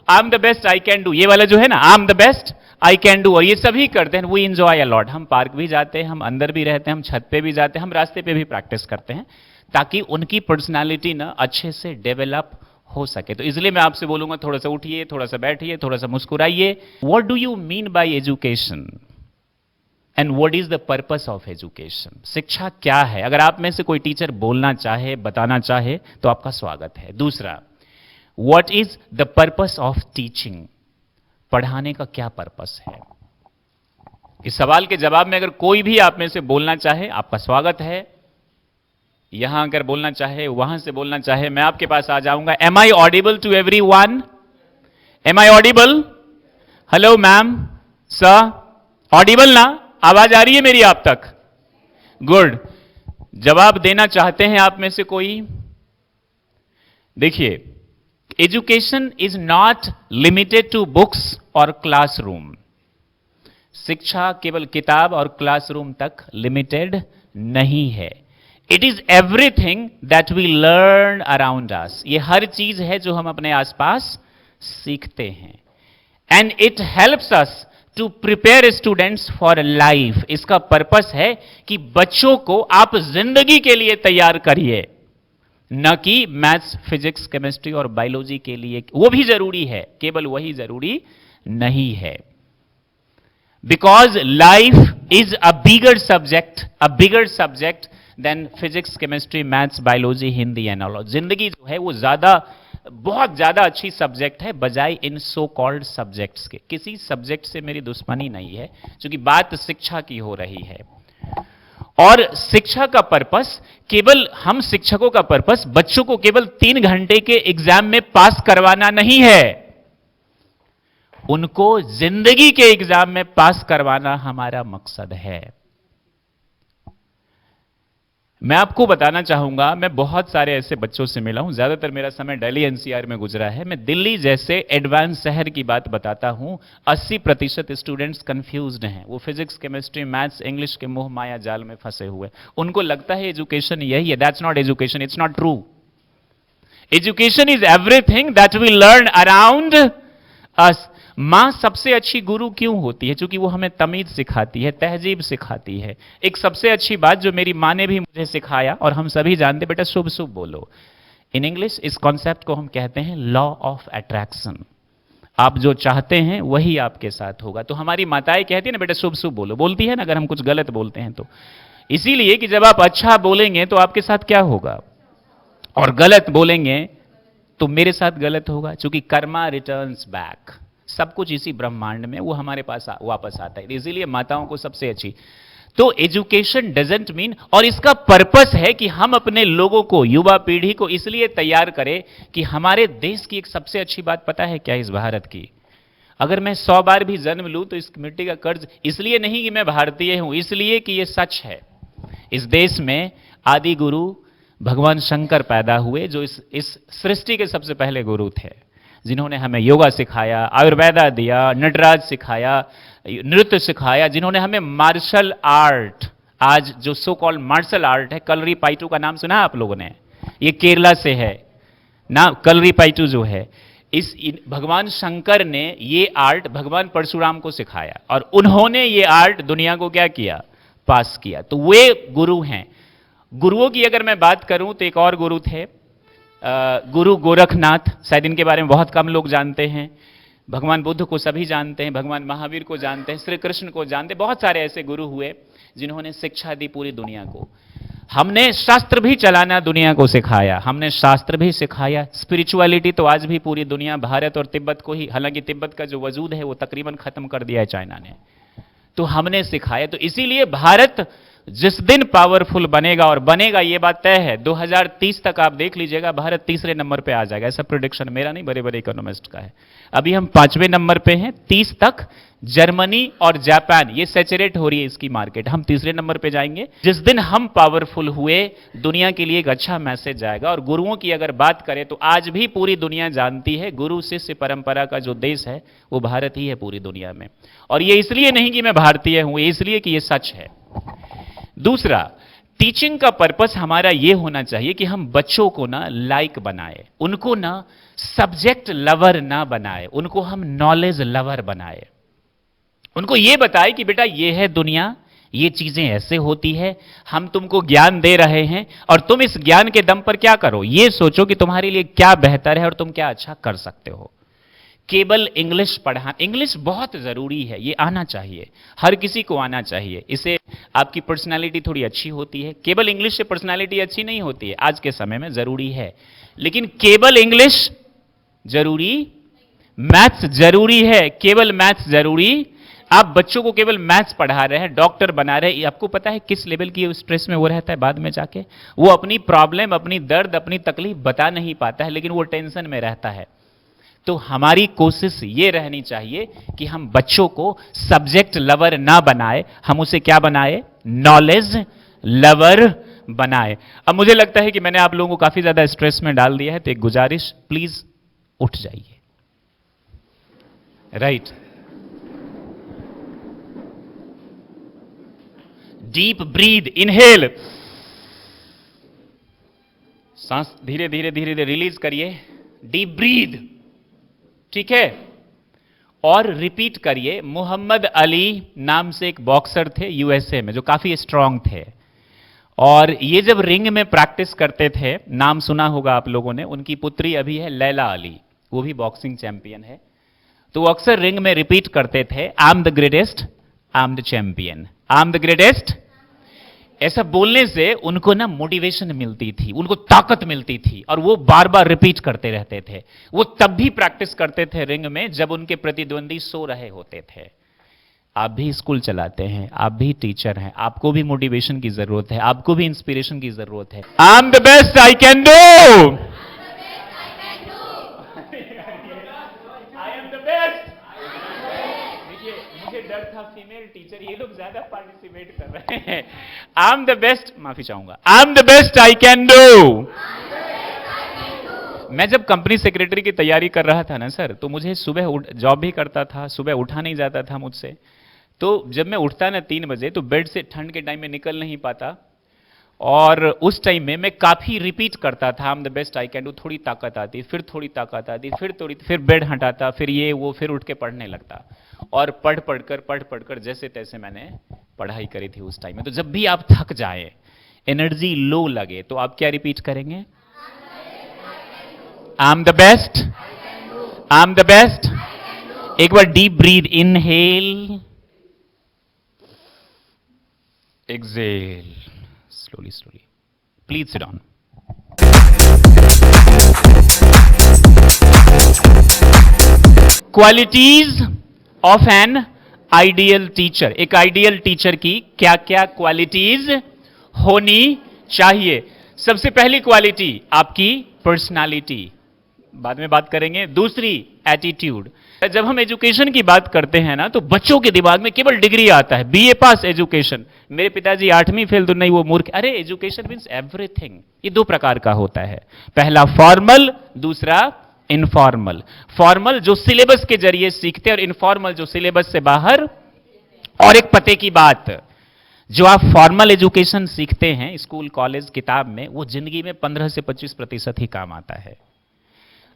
I am the best I can do, ये वाला जो है ना I am the best I can do, और ये सभी करते हैं। We enjoy a lot. हम पार्क भी जाते हैं, हम अंदर भी रहते हैं, हम छत पे भी जाते हैं, हम रास्ते पे भी प्रैक्टिस करते हैं, ताकि उनकी पर्सनालिटी ना अच्छे से डेवलप हो सके। तो इसलिए मैं आपसे बोलूंगा थोड़ा सा उठिए, थोड़ा सा बैठिए, थोड़ा सा मुस्कुराइए। What do you mean by education and what is the purpose of education? शिक्षा क्या है? अगर आप में से कोई टीचर बोलना चाहे, बताना चाहे, तो आपका स्वागत है। दूसरा, what is the purpose of teaching? पढ़ाने का क्या पर्पस है? इस सवाल के जवाब में अगर कोई भी आप में से बोलना चाहे, आपका स्वागत है। यहां अगर बोलना चाहे, वहां से बोलना चाहे, मैं आपके पास आ जाऊंगा। Am I audible to everyone? Am I audible? Hello ma'am, sir, audible ना? आवाज आ रही है मेरी आप तक? गुड। जवाब देना चाहते हैं आप में से कोई? देखिए, education is not limited to books और क्लासरूम। शिक्षा केवल किताब और क्लासरूम तक लिमिटेड नहीं है। It is everything that we learn around us. ये हर चीज है जो हम अपने आसपास सीखते हैं। And it helps us to prepare students for life. इसका पर्पस है कि बच्चों को आप जिंदगी के लिए तैयार करिए, न कि मैथ्स, फिजिक्स, केमिस्ट्री और बायोलॉजी के लिए। वो भी जरूरी है, केवल वही जरूरी नहीं है। Because life is a bigger subject than physics, chemistry, maths, biology, Hindi and all. जिंदगी जो है वो बहुत ज्यादा अच्छी सब्जेक्ट है बजाय इन सो कॉल्ड सब्जेक्ट्स के। किसी सब्जेक्ट से मेरी दुश्मनी नहीं है, क्योंकि बात शिक्षा की हो रही है। और शिक्षा का पर्पस केवल, हम शिक्षकों का पर्पस बच्चों को केवल 3 घंटे के एग्जाम में पास करवाना नहीं है, उनको जिंदगी के एग्जाम में पास करवाना हमारा मकसद है। मैं आपको बताना चाहूंगा, मैं बहुत सारे ऐसे बच्चों से मिला हूं, ज्यादातर मेरा समय दिल्ली एनसीआर में गुजरा है। मैं दिल्ली जैसे एडवांस शहर की बात बताता हूं, 80% स्टूडेंट्स कंफ्यूज्ड हैं। वो फिजिक्स, केमिस्ट्री, मैथ्स, इंग्लिश के मोह माया जाल में फंसे हुए। उनको लगता है एजुकेशन यही है। That's not education, it's not true. Education is everything that we learn around us. मां सबसे अच्छी गुरु क्यों होती है? क्योंकि वो हमें तमीज सिखाती है, तहजीब सिखाती है। एक सबसे अच्छी बात जो मेरी मां ने भी मुझे सिखाया, और हम सभी जानते, बेटा शुभ शुभ बोलो। इन इंग्लिश इस कॉन्सेप्ट को हम कहते हैं लॉ ऑफ अट्रैक्शन। आप जो चाहते हैं वही आपके साथ होगा। तो हमारी माताएं कहती है ना, बेटा शुभ शुभ बोलो, बोलती है ना अगर हम कुछ गलत बोलते हैं तो। इसीलिए कि जब आप अच्छा बोलेंगे तो आपके साथ क्या होगा, और गलत बोलेंगे तो मेरे साथ गलत होगा। क्योंकि कर्मा रिटर्न्स बैक। सब कुछ इसी ब्रह्मांड में वो हमारे पास वापस आता है। इसीलिए माताओं को सबसे अच्छी। तो एजुकेशन डजंट मीन, और इसका पर्पस है कि हम अपने लोगों को, युवा पीढ़ी को इसलिए तैयार करें कि हमारे देश की एक सबसे अच्छी बात पता है क्या? इस भारत की, अगर मैं 100 बार भी जन्म लूं तो इस मिट्टी का कर्ज इसलिए नहीं कि मैं भारतीय हूं, इसलिए कि यह सच है। इस देश में आदि गुरु भगवान शंकर पैदा हुए, जो इस सृष्टि के सबसे पहले गुरु थे, जिन्होंने हमें योगा सिखाया, आयुर्वेदा दिया, नटराज सिखाया, नृत्य सिखाया, जिन्होंने हमें मार्शल आर्ट, आज जो सो कॉल्ड मार्शल आर्ट है, कलरी पाइटू का नाम सुना आप लोगों ने? ये केरला से है ना, कलरी पाइटू जो है। भगवान शंकर ने ये आर्ट भगवान परशुराम को सिखाया, और उन्होंने ये आर्ट दुनिया को क्या किया? पास किया। तो वे गुरु हैं। गुरुओं की अगर मैं बात करूं तो एक और गुरु थे, गुरु गोरखनाथ। शायद इनके बारे में बहुत कम लोग जानते हैं। भगवान बुद्ध को सभी जानते हैं, भगवान महावीर को जानते हैं, श्री कृष्ण को जानते हैं। बहुत सारे ऐसे गुरु हुए जिन्होंने शिक्षा दी पूरी दुनिया को। हमने शास्त्र भी चलाना दुनिया को सिखाया, हमने शास्त्र भी सिखाया। स्पिरिचुअलिटी तो आज भी पूरी दुनिया, भारत और तिब्बत को ही, हालांकि तिब्बत का जो वजूद है वो तकरीबन खत्म कर दिया है चाइना ने, तो हमने सिखाया। तो इसीलिए भारत जिस दिन पावरफुल बनेगा, और बनेगा ये बात तय है, 2030 तक आप देख लीजिएगा भारत 3रे नंबर पे आ जाएगा। ऐसा प्रेडिक्शन मेरा नहीं, बड़े बड़े इकोनॉमिस्ट का है। अभी हम 5वें नंबर पे हैं, 30 तक जर्मनी और जापान, ये सैचुरेट हो रही है इसकी मार्केट। हम तीसरे नंबर पे जाएंगे। जिस दिन हम पावरफुल हुए, दुनिया के लिए एक अच्छा मैसेज जाएगा। और गुरुओं की अगर बात करें तो आज भी पूरी दुनिया जानती है गुरु शिष्य परंपरा का जो देश है वो भारत ही है पूरी दुनिया में। और ये इसलिए नहीं कि मैं भारतीय हूं, ये इसलिए कि ये सच है। दूसरा, टीचिंग का पर्पस हमारा ये होना चाहिए कि हम बच्चों को ना लाइक बनाए, उनको ना सब्जेक्ट लवर ना बनाए, उनको हम नॉलेज लवर बनाए। उनको ये बताए कि बेटा ये है दुनिया, ये चीजें ऐसे होती है, हम तुमको ज्ञान दे रहे हैं और तुम इस ज्ञान के दम पर क्या करो, ये सोचो कि तुम्हारे लिए क्या बेहतर है और तुम क्या अच्छा कर सकते हो। केवल इंग्लिश पढ़ा, इंग्लिश बहुत जरूरी है, ये आना चाहिए, हर किसी को आना चाहिए। इससे आपकी पर्सनालिटी थोड़ी अच्छी होती है। केवल इंग्लिश से पर्सनालिटी अच्छी नहीं होती है, आज के समय में जरूरी है, लेकिन केवल इंग्लिश जरूरी, मैथ्स जरूरी है, केवल मैथ्स जरूरी। आप बच्चों को केवल मैथ्स पढ़ा रहे हैं, डॉक्टर बना रहे हैं, आपको पता है किस लेवल की स्ट्रेस में वो रहता है बाद में जाके। वो अपनी प्रॉब्लम, अपनी दर्द, अपनी तकलीफ बता नहीं पाता है, लेकिन वो टेंशन में रहता है। तो हमारी कोशिश ये रहनी चाहिए कि हम बच्चों को सब्जेक्ट लवर ना बनाए, हम उसे क्या बनाए, नॉलेज लवर बनाए। अब मुझे लगता है कि मैंने आप लोगों को काफी ज्यादा स्ट्रेस में डाल दिया है, तो एक गुजारिश, प्लीज उठ जाइए। राइट, डीप ब्रीथ, इनहेल, सांस धीरे धीरे धीरे धीरे रिलीज करिए, डीप ब्रीथ, ठीक है। और रिपीट करिए। मोहम्मद अली नाम से एक बॉक्सर थे यूएसए में जो काफी स्ट्रांग थे, और ये जब रिंग में प्रैक्टिस करते थे, नाम सुना होगा आप लोगों ने, उनकी पुत्री अभी है लैला अली, वो भी बॉक्सिंग चैंपियन है। तो वो अक्सर रिंग में रिपीट करते थे, आई am the greatest, I am the champion, I am the greatest. ऐसा बोलने से उनको ना मोटिवेशन मिलती थी, उनको ताकत मिलती थी, और वो बार बार रिपीट करते रहते थे। वो तब भी प्रैक्टिस करते थे रिंग में जब उनके प्रतिद्वंदी सो रहे होते थे। आप भी स्कूल चलाते हैं, आप भी टीचर हैं, आपको भी मोटिवेशन की जरूरत है, आपको भी इंस्पिरेशन की जरूरत है। I am the best I can do, I am the best. देखिए, मुझे डर था फीमेल टीचर, ये लोग ज्यादा पार्टिसिपेट कर रहे हैं। आई एम द बेस्ट, माफी चाहूंगा, आई am the best I can do. मैं जब कंपनी सेक्रेटरी की तैयारी कर रहा था ना सर, तो मुझे सुबह जॉब भी करता था, सुबह उठा नहीं जाता था मुझसे। तो जब मैं उठता ना 3 बजे, तो बेड से ठंड के टाइम में निकल नहीं पाता, और उस टाइम में मैं काफी रिपीट करता था, आई am the best I can do. थोड़ी ताकत आती, फिर थोड़ी ताकत आती, फिर थोड़ी, फिर बेड हटाता, फिर ये वो, फिर उठ के पढ़ने लगता, और पढ़ पढ़कर जैसे तैसे मैंने पढ़ाई करी थी उस टाइम में। तो जब भी आप थक जाए, एनर्जी लो लगे, तो आप क्या रिपीट करेंगे, I am the best, I am the best. एक बार deep breath, inhale, exhale, slowly slowly, please sit down। Qualities of an ideal teacher. एक आइडियल टीचर की क्या क्या क्वालिटीज होनी चाहिए। सबसे पहली क्वालिटी आपकी पर्सनालिटी, बाद में बात करेंगे। दूसरी एटीट्यूड। जब हम एजुकेशन की बात करते हैं ना, तो बच्चों के दिमाग में केवल डिग्री आता है, बीए पास एजुकेशन। मेरे पिताजी 8वीं फेल, तो नहीं वो मूर्ख। अरे एजुकेशन मींस एवरीथिंग। ये 2 प्रकार का होता है, पहला फॉर्मल, दूसरा इनफॉर्मल। फॉर्मल जो सिलेबस के जरिए सीखते हैं, और इनफॉर्मल जो सिलेबस से बाहर। और एक पते की बात, जो आप फॉर्मल एजुकेशन सीखते हैं स्कूल कॉलेज किताब में, वो जिंदगी में 15 से 25% ही काम आता है।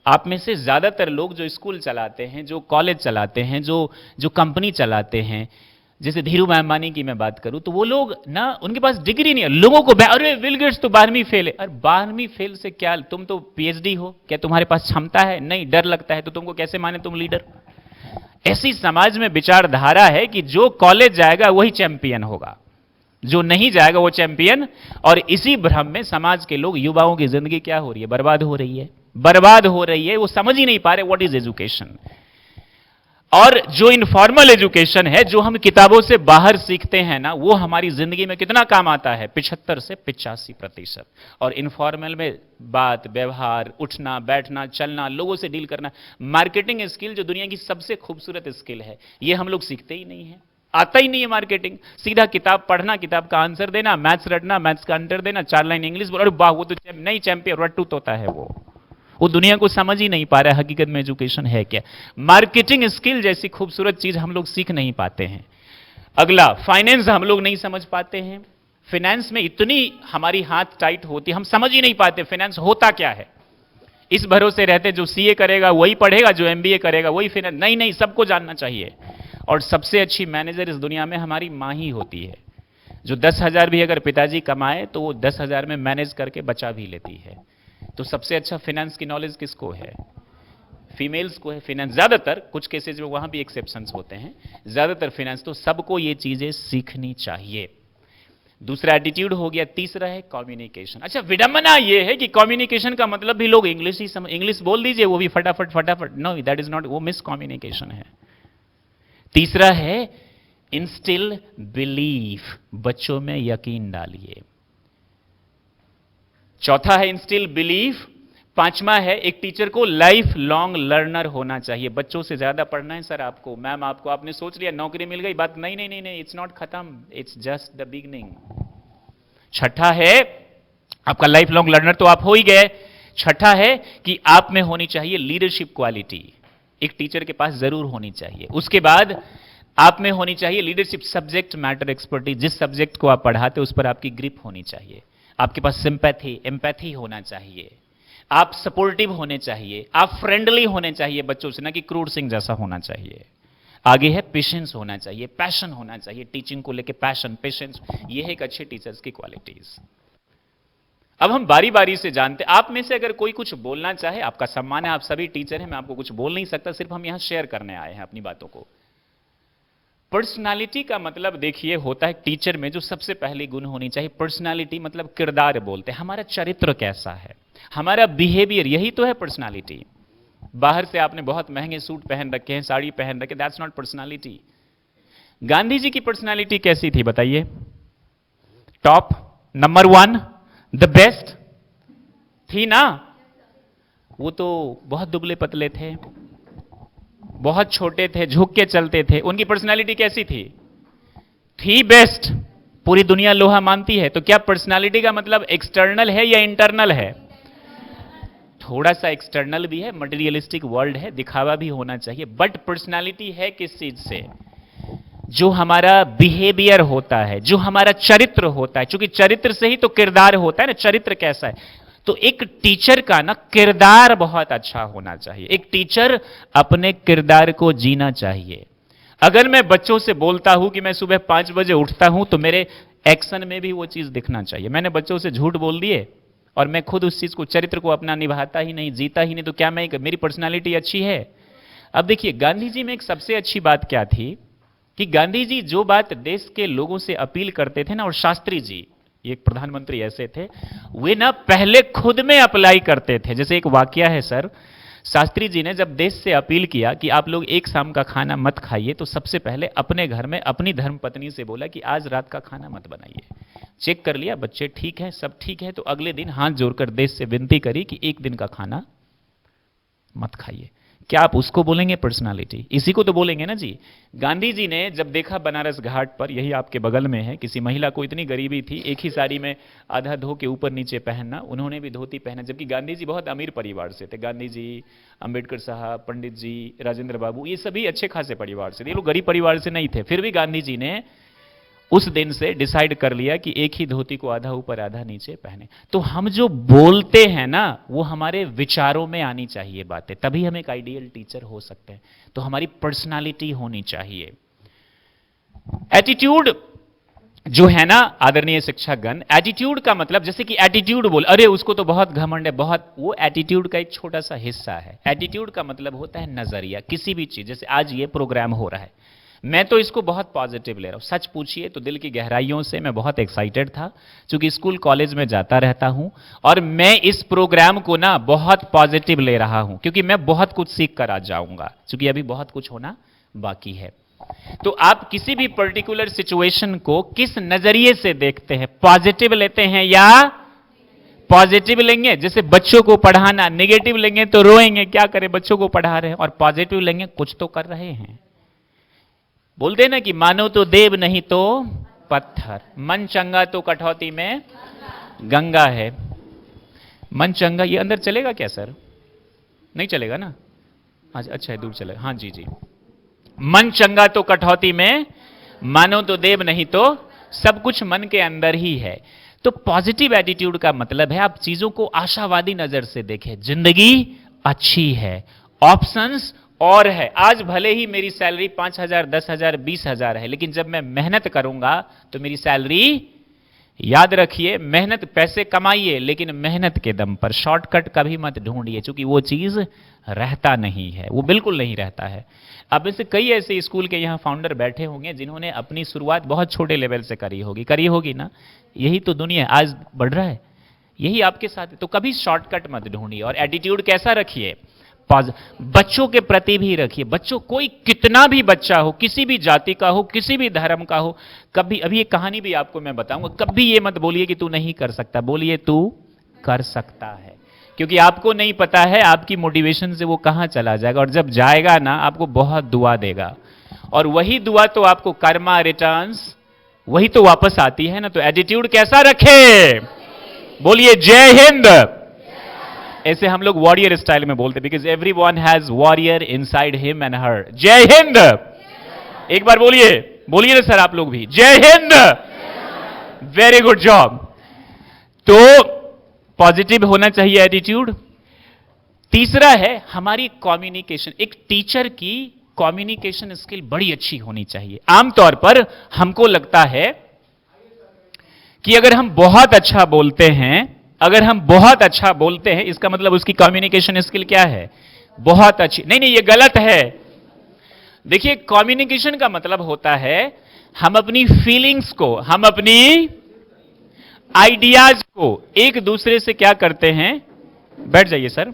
आप में से ज्यादातर लोग जो स्कूल चलाते हैं, जो कॉलेज चलाते हैं, जो कंपनी चलाते हैं, जैसे धीरूभाई अंबानी की मैं बात करूं, तो वो लोग ना, उनके पास डिग्री नहीं है। लोगों को अरे बिल गेट्स तो 12वीं फेल है। अरे 12वीं फेल से क्या, तुम तो पीएचडी हो, क्या तुम्हारे पास क्षमता है? नहीं, डर लगता है। तो तुमको कैसे माने तुम लीडर? ऐसी समाज में विचारधारा है कि जो कॉलेज जाएगा वही चैंपियन होगा, जो नहीं जाएगा वो चैंपियन। और इसी भ्रम में समाज के लोग, युवाओं की जिंदगी क्या हो रही है, बर्बाद हो रही है, बर्बाद हो रही है। वो समझ ही नहीं पा रहे व्हाट इज एजुकेशन। और जो इनफॉर्मल एजुकेशन है, जो हम किताबों से बाहर सीखते हैं ना, वो हमारी जिंदगी में कितना काम आता है? 75 से 85%। और इनफॉर्मल में बात, व्यवहार, उठना बैठना, चलना, लोगों से डील करना, मार्केटिंग स्किल जो दुनिया की सबसे खूबसूरत स्किल है, ये हम लोग सीखते ही नहीं है। आता ही नहीं है मार्केटिंग। सीधा किताब पढ़ना, किताब का आंसर देना, मैथ्स रटना, मैथ्स का आंसर देना, 4 लाइन इंग्लिश बोल, अरे वाह वो तो नहीं चैंपियन रट्टू तोता है वो दुनिया को समझ ही नहीं पा रहा है हकीकत में एजुकेशन है क्या। मार्केटिंग स्किल जैसी खूबसूरत चीज हम लोग सीख नहीं पाते हैं। अगला, फाइनेंस हम लोग नहीं समझ पाते हैं। फाइनेंस में इतनी हमारी हाथ टाइट होती है, हम समझ ही नहीं पाते फाइनेंस होता क्या है। इस भरोसे रहते जो सीए करेगा वही पढ़ेगा, जो एमबीए करेगा वही फाइनेंस। नहीं नहीं, सबको जानना चाहिए। और सबसे अच्छी मैनेजर इस दुनिया में हमारी मां ही होती है, जो 10,000 भी अगर पिताजी कमाए तो वो 10,000 में मैनेज करके बचा भी लेती है। तो सबसे अच्छा फाइनेंस की नॉलेज किसको है? फीमेल्स को है फाइनेंस ज्यादातर। कुछ केसेस में वहां भी एक्सेप्शंस होते हैं, ज्यादातर फाइनेंस। तो सबको ये चीजें सीखनी चाहिए। दूसरा एटीट्यूड हो गया। तीसरा है कम्युनिकेशन। अच्छा, विडंबना ये है कि कम्युनिकेशन का मतलब भी लोग इंग्लिश बोल दीजिए, वो भी फटाफट फटाफट। नो, दैट इज नॉट, वो मिस कम्युनिकेशन है। तीसरा है इंस्टिल बिलीफ, बच्चों में यकीन डालिए। चौथा है इंस्टिल बिलीफ। पांचवा है एक टीचर को लाइफ लॉन्ग लर्नर होना चाहिए। बच्चों से ज्यादा पढ़ना है सर आपको, मैम आपको, आपने सोच लिया नौकरी मिल गई, बात नहीं नहीं नहीं नहीं, इट्स नॉट खत्म, इट्स जस्ट द बिगिनिंग। छठा है आपका लाइफ लॉन्ग लर्नर तो आप हो ही गए। छठा है कि आप में होनी चाहिए लीडरशिप क्वालिटी, एक टीचर के पास जरूर होनी चाहिए। उसके बाद आप में होनी चाहिए लीडरशिप सब्जेक्ट मैटर एक्सपर्टीज, जिस सब्जेक्ट को आप पढ़ाते उस पर आपकी ग्रिप होनी चाहिए। आपके पास सिंपैथी, एम्पैथी होना चाहिए। आप सपोर्टिव होने चाहिए, आप फ्रेंडली होने चाहिए बच्चों से, ना कि क्रूर सिंह जैसा होना चाहिए। आगे है पेशेंस होना चाहिए, पैशन होना चाहिए, टीचिंग को लेके पैशन, पेशेंस, ये है एक अच्छे टीचर्स की क्वालिटीज। अब हम बारी बारी से जानते, आप में से अगर कोई कुछ बोलना चाहे, आपका सम्मान है, आप सभी टीचर हैं, मैं आपको कुछ बोल नहीं सकता, सिर्फ हम यहां शेयर करने आए हैं अपनी बातों को। पर्सनालिटी का मतलब देखिए होता है टीचर में जो सबसे पहली गुण होनी चाहिए। पर्सनालिटी मतलब किरदार बोलते हैं, हमारा चरित्र कैसा है, हमारा बिहेवियर, यही तो है पर्सनालिटी। बाहर से आपने बहुत महंगे सूट पहन रखे हैं, साड़ी पहन रखे, that's not personality. Gandhi ji की पर्सनालिटी कैसी थी बताइए? टॉप, नंबर 1, द बेस्ट थी ना? वो तो बहुत दुबले पतले थे, बहुत छोटे थे, झुक के चलते थे। उनकी पर्सनालिटी कैसी थी? थी बेस्ट। पूरी दुनिया लोहा मानती है। तो क्या पर्सनालिटी का मतलब एक्सटर्नल है या इंटरनल है? थोड़ा सा एक्सटर्नल भी है, मटेरियलिस्टिक वर्ल्ड है, दिखावा भी होना चाहिए, बट पर्सनालिटी है किस चीज से? जो हमारा बिहेवियर होता है, जो हमारा चरित्र होता है। क्योंकि चरित्र से ही तो किरदार होता है ना, चरित्र कैसा है। तो एक टीचर का ना किरदार बहुत अच्छा होना चाहिए। एक टीचर अपने किरदार को जीना चाहिए। अगर मैं बच्चों से बोलता हूं कि मैं सुबह 5 बजे उठता हूं, तो मेरे एक्शन में भी वो चीज दिखना चाहिए। मैंने बच्चों से झूठ बोल दिए और मैं खुद उस चीज को, चरित्र को अपना निभाता ही नहीं, जीता ही नहीं, तो क्या मेरी पर्सनालिटी अच्छी है? अब देखिए गांधी जी में एक सबसे अच्छी बात क्या थी कि गांधी जी जो बात देश के लोगों से अपील करते थे ना, और शास्त्री जी एक प्रधानमंत्री ऐसे थे, वे ना पहले खुद में अप्लाई करते थे। जैसे एक वाकया है सर, शास्त्री जी ने जब देश से अपील किया कि आप लोग एक शाम का खाना मत खाइए, तो सबसे पहले अपने घर में अपनी धर्मपत्नी से बोला कि आज रात का खाना मत बनाइए। चेक कर लिया बच्चे ठीक है, सब ठीक है, तो अगले दिन हाथ जोड़कर देश से विनती करी कि एक दिन का खाना मत खाइए। क्या आप उसको बोलेंगे पर्सनालिटी? इसी को तो बोलेंगे ना जी। गांधी जी ने जब देखा बनारस घाट पर, यही आपके बगल में है, किसी महिला को इतनी गरीबी थी, एक ही साड़ी में आधा धो के ऊपर नीचे पहनना, उन्होंने भी धोती पहना, जबकि गांधी जी बहुत अमीर परिवार से थे। गांधी जी, अंबेडकर साहब, पंडित जी, राजेंद्र बाबू, ये सभी अच्छे खासे परिवार से थे, ये लोग गरीब परिवार से नहीं थे। फिर भी गांधी जी ने उस दिन से डिसाइड कर लिया कि एक ही धोती को आधा ऊपर आधा नीचे पहने। तो हम जो बोलते हैं ना, वो हमारे विचारों में आनी चाहिए बातें, तभी हम एक आइडियल टीचर हो सकते हैं। तो हमारी पर्सनालिटी होनी चाहिए। एटीट्यूड जो है ना आदरणीय शिक्षकगण, एटीट्यूड का मतलब, जैसे कि एटीट्यूड बोल, अरे उसको तो बहुत घमंड है, बहुत, वो एटीट्यूड का एक छोटा सा हिस्सा है। एटीट्यूड का मतलब होता है नजरिया, किसी भी चीज। जैसे आज ये प्रोग्राम हो रहा है, मैं तो इसको बहुत पॉजिटिव ले रहा हूं। सच पूछिए तो दिल की गहराइयों से मैं बहुत एक्साइटेड था, क्योंकि स्कूल कॉलेज में जाता रहता हूं और मैं इस प्रोग्राम को ना बहुत पॉजिटिव ले रहा हूं, क्योंकि मैं बहुत कुछ सीख कर आ जाऊंगा, क्योंकि अभी बहुत कुछ होना बाकी है। तो आप किसी भी पर्टिकुलर सिचुएशन को किस नजरिए से देखते हैं, पॉजिटिव लेते हैं या पॉजिटिव लेंगे? जैसे बच्चों को पढ़ाना, नेगेटिव लेंगे तो रोएंगे, क्या करें बच्चों को पढ़ा रहे हैं, और पॉजिटिव लेंगे कुछ तो कर रहे हैं। बोलते ना कि मानो तो देव नहीं तो पत्थर, मन चंगा तो कठौती में गंगा है। मन चंगा, ये अंदर चलेगा क्या सर? नहीं चलेगा ना? अच्छा है, दूर चलेगा। हाँ जी जी। मन चंगा तो कठौती में, मानो तो देव नहीं तो, सब कुछ मन के अंदर ही है। तो पॉजिटिव एटीट्यूड का मतलब है आप चीजों को आशावादी नजर से देखें, जिंदगी अच्छी है, ऑप्शंस और है। आज भले ही मेरी सैलरी 5,000, 10,000, 20,000 है, लेकिन जब मैं मेहनत करूंगा तो मेरी सैलरी, याद रखिए, मेहनत, पैसे कमाइए लेकिन मेहनत के दम पर, शॉर्टकट कभी मत ढूंढिए, क्योंकि वो चीज रहता नहीं है, वो बिल्कुल नहीं रहता है। अब ऐसे कई ऐसे स्कूल के यहाँ फाउंडर बैठे होंगे जिन्होंने अपनी शुरुआत बहुत छोटे लेवल से करी होगी ना। यही तो दुनिया आज बढ़ रहा है, यही आपके साथ है। तो कभी शॉर्टकट मत ढूंढिए, और एटीट्यूड कैसा रखिए? बच्चों के प्रति भी रखिए। बच्चों, कोई कितना भी बच्चा हो, किसी भी जाति का हो, किसी भी धर्म का हो, कभी, अभी एक कहानी भी आपको मैं बताऊंगा, कभी ये मत बोलिए कि तू नहीं कर सकता, बोलिए तू कर सकता है, क्योंकि आपको नहीं पता है आपकी मोटिवेशन से वो कहां चला जाएगा, और जब जाएगा ना आपको बहुत दुआ देगा, और वही दुआ तो आपको कर्मा रिटर्न्स वही तो वापस आती है ना। तो एटीट्यूड कैसा रखे? बोलिए जय हिंद। ऐसे हम लोग वॉरियर स्टाइल में बोलते, because everyone has warrior inside him and her. जय हिंद। एक बार बोलिए, बोलिए ना सर आप लोग भी, जय हिंद। Very good job. तो पॉजिटिव होना चाहिए एटीट्यूड। तीसरा है हमारी कम्युनिकेशन। एक टीचर की कम्युनिकेशन स्किल बड़ी अच्छी होनी चाहिए। आमतौर पर हमको लगता है कि अगर हम बहुत अच्छा बोलते हैं, अगर हम बहुत अच्छा बोलते हैं, इसका मतलब उसकी कम्युनिकेशन स्किल क्या है? बहुत अच्छी। नहीं नहीं, ये गलत है। देखिए, कम्युनिकेशन का मतलब होता है हम अपनी फीलिंग्स को, हम अपनी आइडियाज को एक दूसरे से क्या करते हैं? बैठ जाइए सर।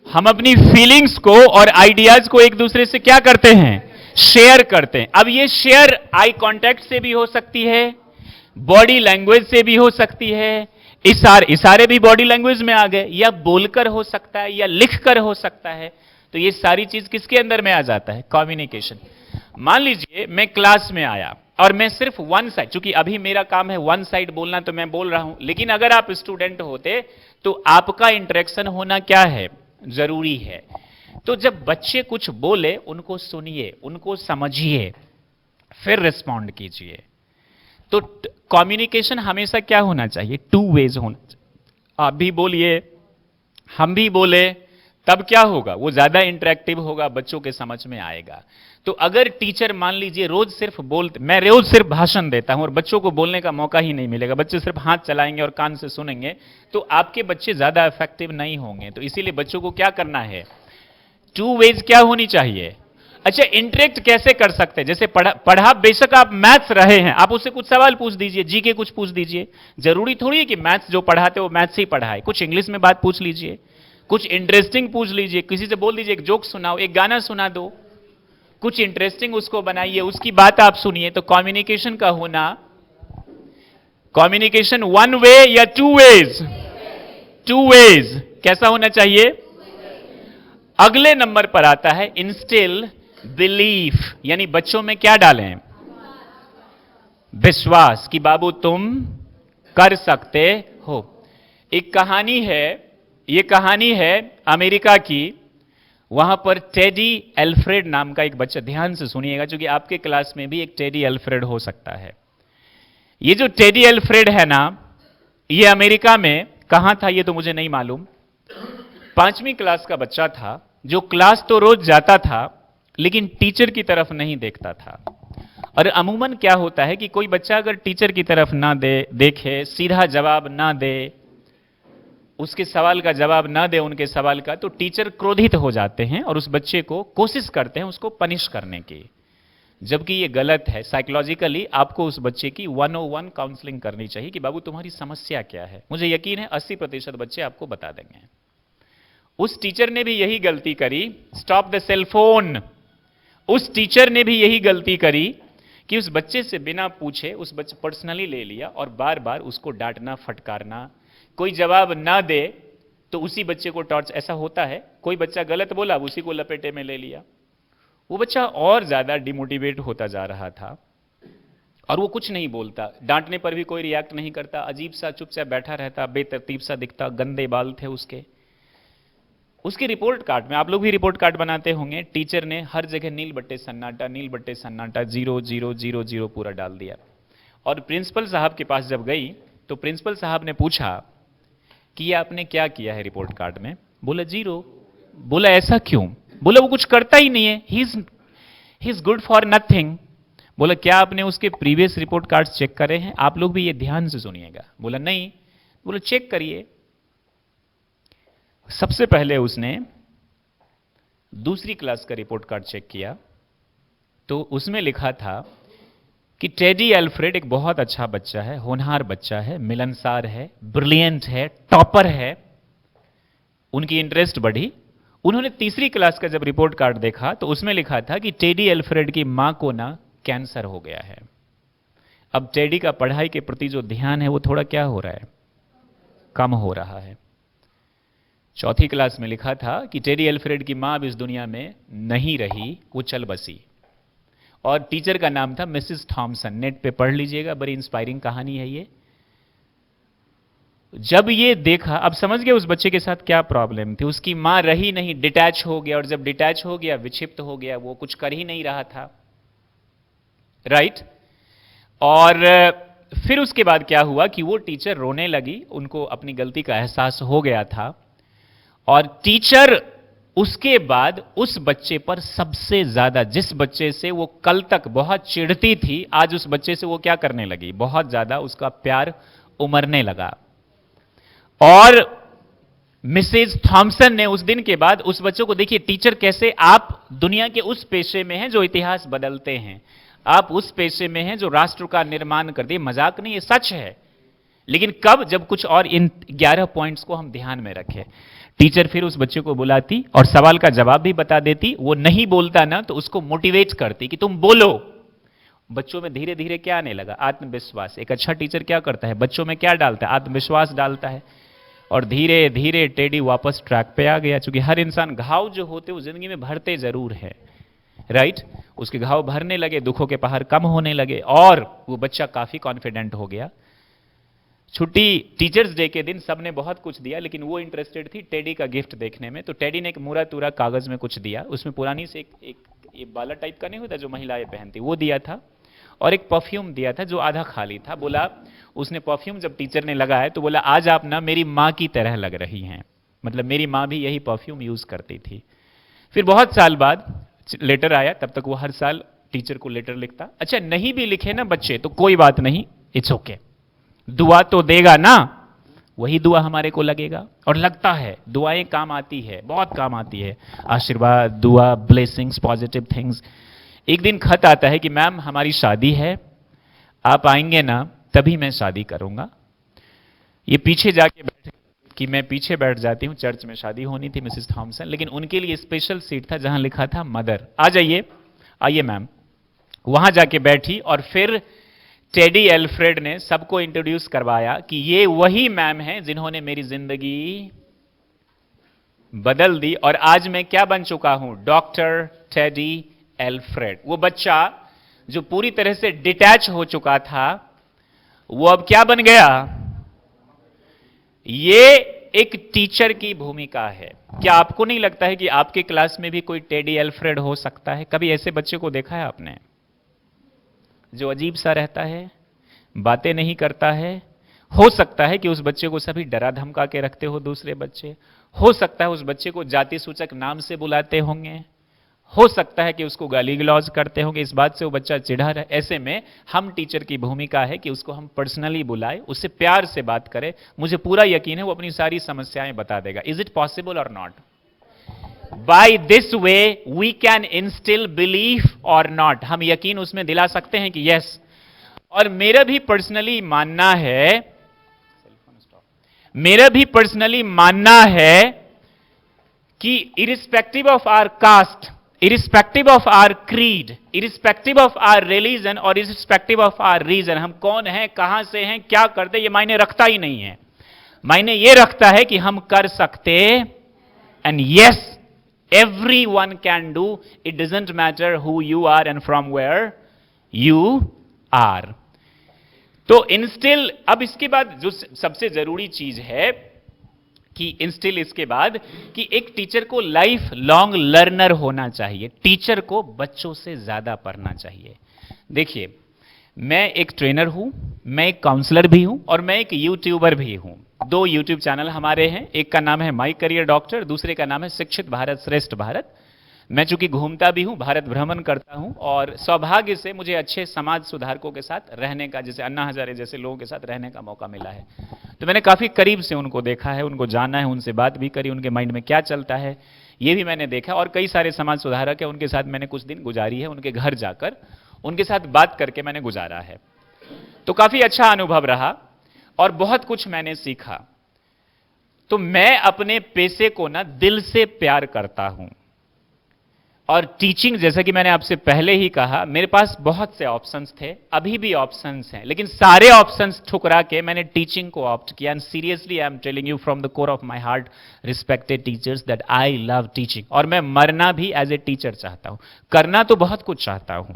हम अपनी फीलिंग्स को और आइडियाज को एक दूसरे से क्या करते हैं? शेयर करते हैं। अब ये शेयर आई कांटेक्ट से भी हो सकती है, बॉडी लैंग्वेज से भी हो सकती है, इशारे भी बॉडी लैंग्वेज में आ गए, या बोलकर हो सकता है, या लिखकर हो सकता है। तो ये सारी चीज किसके अंदर में आ जाता है? कम्युनिकेशन। मान लीजिए मैं क्लास में आया और मैं सिर्फ वन साइड, चूंकि अभी मेरा काम है वन साइड बोलना, तो मैं बोल रहा हूं, लेकिन अगर आप स्टूडेंट होते तो आपका इंटरेक्शन होना क्या है? जरूरी है। तो जब बच्चे कुछ बोले, उनको सुनिए, उनको समझिए, फिर रिस्पॉन्ड कीजिए। तो कम्युनिकेशन हमेशा क्या होना चाहिए? टू वेज होना चाहिए। आप भी बोलिए, हम भी बोले, तब क्या होगा? वो ज्यादा इंटरेक्टिव होगा, बच्चों के समझ में आएगा। तो अगर टीचर मान लीजिए रोज सिर्फ बोलते, मैं रोज सिर्फ भाषण देता हूं और बच्चों को बोलने का मौका ही नहीं मिलेगा, बच्चे सिर्फ हाथ चलाएंगे और कान से सुनेंगे, तो आपके बच्चे ज्यादा इफेक्टिव नहीं होंगे। तो इसीलिए बच्चों को क्या करना है? टू वेज क्या होनी चाहिए? अच्छा, इंटरेक्ट कैसे कर सकते हैं? जैसे पढ़ा बेशक आप मैथ्स रहे हैं, आप उससे कुछ सवाल पूछ दीजिए, जीके कुछ पूछ दीजिए। जरूरी थोड़ी है कि मैथ्स जो पढ़ाते वो मैथ्स ही पढ़ाए, कुछ इंग्लिश में बात पूछ लीजिए, कुछ इंटरेस्टिंग पूछ लीजिए, किसी से बोल दीजिए एक जोक सुनाओ, एक गाना सुना दो, कुछ इंटरेस्टिंग उसको बनाइए, उसकी बात आप सुनिए। तो कम्युनिकेशन का होना, कम्युनिकेशन वन वे या टू वेज? Two ways. कैसा होना चाहिए? अगले नंबर पर आता है इंस्टिल बिलीफ, यानी बच्चों में क्या डालें? विश्वास, कि बाबू तुम कर सकते हो। एक कहानी है, ये कहानी है अमेरिका की, वहां पर टेडी एल्फ्रेड नाम का एक बच्चा, ध्यान से सुनिएगा क्योंकि आपके क्लास में भी एक टेडी एल्फ्रेड हो सकता है। ये जो टेडी एल्फ्रेड है ना, ये अमेरिका में कहां था ये तो मुझे नहीं मालूम, 5वीं क्लास का बच्चा था, जो क्लास तो रोज जाता था लेकिन टीचर की तरफ नहीं देखता था। और अमूमन क्या होता है कि कोई बच्चा अगर टीचर की तरफ ना देखे, सीधा जवाब ना दे, उसके सवाल का जवाब ना दे उनके सवाल का, तो टीचर क्रोधित हो जाते हैं और उस बच्चे को कोशिश करते हैं उसको पनिश करने की, जबकि ये गलत है। साइकोलॉजिकली आपको उस बच्चे की 101 काउंसलिंग करनी चाहिए कि बाबू तुम्हारी समस्या क्या है। मुझे यकीन है 80% बच्चे आपको बता देंगे। उस टीचर ने भी यही गलती करी, स्टॉप द सेल फोन, उस टीचर ने भी यही गलती करी कि उस बच्चे से बिना पूछे उस बच्चे पर्सनली ले लिया और बार बार उसको डांटना, फटकारना, कोई जवाब ना दे तो उसी बच्चे को टॉर्च, ऐसा होता है, कोई बच्चा गलत बोला उसी को लपेटे में ले लिया। वो बच्चा और ज्यादा डिमोटिवेट होता जा रहा था और वो कुछ नहीं बोलता, डांटने पर भी कोई रिएक्ट नहीं करता, अजीब सा चुपचाप बैठा रहता, बेतरतीब सा दिखता, गंदे बाल थे उसके। उसके रिपोर्ट कार्ड में, आप लोग भी रिपोर्ट कार्ड बनाते होंगे, टीचर ने हर जगह नील बट्टे सन्नाटा, नील बट्टे सन्नाटा, 0 0 0 0 पूरा डाल दिया। और प्रिंसिपल साहब के पास जब गई तो प्रिंसिपल साहब ने पूछा कि ये आपने क्या किया है रिपोर्ट कार्ड में? बोला 0। बोला ऐसा क्यों? बोला वो कुछ करता ही नहीं है, he is good for nothing. बोला क्या आपने उसके प्रीवियस रिपोर्ट कार्ड चेक करे हैं? आप लोग भी ये ध्यान से सुनिएगा। बोला नहीं। बोला चेक करिए। सबसे पहले उसने दूसरी क्लास का रिपोर्ट कार्ड चेक किया तो उसमें लिखा था कि टेडी एल्फ्रेड एक बहुत अच्छा बच्चा है, होनहार बच्चा है, मिलनसार है, ब्रिलियंट है, टॉपर है। उनकी इंटरेस्ट बढ़ी। उन्होंने तीसरी क्लास का जब रिपोर्ट कार्ड देखा तो उसमें लिखा था कि टेडी एल्फ्रेड की मां को ना कैंसर हो गया है। अब टेडी का पढ़ाई के प्रति जो ध्यान है वो थोड़ा क्या हो रहा है, कम हो रहा है। चौथी क्लास में लिखा था कि टेडी एल्फ्रेड की मां अब इस दुनिया में नहीं रही, वो चल बसी। और टीचर का नाम था मिसेस थॉमसन। नेट पे पढ़ लीजिएगा, बड़ी इंस्पायरिंग कहानी है ये। जब ये देखा, अब समझ गए उस बच्चे के साथ क्या प्रॉब्लम थी। उसकी मां रही नहीं, डिटैच हो गया, और जब डिटैच हो गया, विक्षिप्त हो गया, वो कुछ कर ही नहीं रहा था, राइट। और फिर उसके बाद क्या हुआ कि वो टीचर रोने लगी, उनको अपनी गलती का एहसास हो गया था। और टीचर उसके बाद उस बच्चे पर सबसे ज्यादा, जिस बच्चे से वो कल तक बहुत चिढ़ती थी, आज उस बच्चे से वो क्या करने लगी, बहुत ज्यादा उसका प्यार उमड़ने लगा। और मिसेज थॉमसन ने उस दिन के बाद उस बच्चों को, देखिए टीचर कैसे, आप दुनिया के उस पेशे में हैं जो इतिहास बदलते हैं, आप उस पेशे में हैं जो राष्ट्र का निर्माण कर दे। मजाक नहीं, ये सच है। लेकिन कब? जब कुछ और इन 11 पॉइंट्स को हम ध्यान में रखें। टीचर फिर उस बच्चे को बुलाती और सवाल का जवाब भी बता देती। वो नहीं बोलता ना तो उसको मोटिवेट करती कि तुम बोलो। बच्चों में धीरे धीरे क्या आने लगा, आत्मविश्वास। एक अच्छा टीचर क्या करता है, बच्चों में क्या डालता है, आत्मविश्वास डालता है। और धीरे धीरे टेडी वापस ट्रैक पे आ गया। क्योंकि हर इंसान घाव जो होते वो जिंदगी में भरते जरूर है, राइट। उसके घाव भरने लगे, दुखों के पहाड़ कम होने लगे और वो बच्चा काफी कॉन्फिडेंट हो गया। छुट्टी, टीचर्स डे के दिन सबने बहुत कुछ दिया, लेकिन वो इंटरेस्टेड थी टेडी का गिफ्ट देखने में। तो टेडी ने एक मूरा तूरा कागज में कुछ दिया, उसमें पुरानी से एक बाला टाइप का नहीं होता जो महिलाएं पहनती, वो दिया था। और एक परफ्यूम दिया था जो आधा खाली था। बोला, उसने परफ्यूम जब टीचर ने लगाया तो बोला, आज आप ना मेरी माँ की तरह लग रही हैं। मतलब मेरी माँ भी यही परफ्यूम यूज करती थी। फिर बहुत साल बाद लेटर आया, तब तक वो हर साल टीचर को लेटर लिखता। अच्छा नहीं भी लिखे ना बच्चे तो कोई बात नहीं, इट्स ओके, दुआ तो देगा ना, वही दुआ हमारे को लगेगा। और लगता है दुआएं काम आती है, बहुत काम आती है। आशीर्वाद, दुआ, ब्लेसिंग्स, पॉजिटिव थिंग्स। एक दिन खत आता है कि मैम हमारी शादी है, आप आएंगे ना तभी मैं शादी करूंगा। ये पीछे जाके बैठ, कि मैं पीछे बैठ जाती हूँ। चर्च में शादी होनी थी मिसेस थॉमसन, लेकिन उनके लिए स्पेशल सीट था जहां लिखा था मदर। आ जाइए, आइए मैम। वहां जाके बैठी और फिर टेडी एल्फ्रेड ने सबको इंट्रोड्यूस करवाया कि ये वही मैम हैं जिन्होंने मेरी जिंदगी बदल दी। और आज मैं क्या बन चुका हूं, डॉक्टर टेडी एल्फ्रेड। वो बच्चा जो पूरी तरह से डिटैच हो चुका था, वो अब क्या बन गया। ये एक टीचर की भूमिका है। क्या आपको नहीं लगता है कि आपके क्लास में भी कोई टेडी एल्फ्रेड हो सकता है? कभी ऐसे बच्चे को देखा है आपने जो अजीब सा रहता है, बातें नहीं करता है? हो सकता है कि उस बच्चे को सभी डरा धमका के रखते हो दूसरे बच्चे। हो सकता है उस बच्चे को जाति सूचक नाम से बुलाते होंगे। हो सकता है कि उसको गाली गलौज करते होंगे, इस बात से वो बच्चा चिढ़ा रहे। ऐसे में हम टीचर की भूमिका है कि उसको हम पर्सनली बुलाए, उससे प्यार से बात करें। मुझे पूरा यकीन है वो अपनी सारी समस्याएं बता देगा। इज इट पॉसिबल और not? By this way we can instil belief और नॉट। हम यकीन उसमें दिला सकते हैं कि यस। और मेरा भी पर्सनली मानना है कि irrespective of our caste irrespective of our creed, irrespective of our religion और इरिस्पेक्टिव ऑफ आवर रीजन, हम कौन हैं, कहां से हैं, क्या करते, ये मायने रखता ही नहीं है। मायने ये रखता है कि हम कर सकते, and yes everyone can do, it doesn't matter who you are and from where you are. तो इंस्टिल, अब इसके बाद जो सबसे जरूरी चीज है कि इंस्टिल इसके बाद कि एक टीचर को लाइफ लॉन्ग लर्नर होना चाहिए, टीचर को बच्चों से ज्यादा पढ़ना चाहिए। देखिए, मैं एक ट्रेनर हूं, मैं एक काउंसलर भी हूं और मैं एक यूट्यूबर भी हूं। 2 यूट्यूब चैनल हमारे हैं, एक का नाम है माई करियर डॉक्टर, दूसरे का नाम है शिक्षित भारत श्रेष्ठ भारत। मैं चूंकि घूमता भी हूं, भारत भ्रमण करता हूं और सौभाग्य से मुझे अच्छे समाज सुधारकों के साथ रहने का, जैसे अन्ना हजारे जैसे लोगों के साथ रहने का मौका मिला है। तो मैंने काफी करीब से उनको देखा है, उनको जाना है, उनसे बात भी करी, उनके माइंड में क्या चलता है ये भी मैंने देखा। और कई सारे समाज सुधारक है, उनके साथ मैंने कुछ दिन गुजारी है, उनके घर जाकर उनके साथ बात करके मैंने गुजारा है। तो काफी अच्छा अनुभव रहा और बहुत कुछ मैंने सीखा। तो मैं अपने पेशे को ना दिल से प्यार करता हूं और टीचिंग, जैसा कि मैंने आपसे पहले ही कहा, मेरे पास बहुत से ऑप्शंस थे, अभी भी ऑप्शंस हैं, लेकिन सारे ऑप्शंस ठुकरा के मैंने टीचिंग को ऑप्ट किया। And seriously I am telling you from the core of my heart, respected teachers, that I love teaching. और मैं मरना भी एज ए टीचर चाहता हूं। करना तो बहुत कुछ चाहता हूं,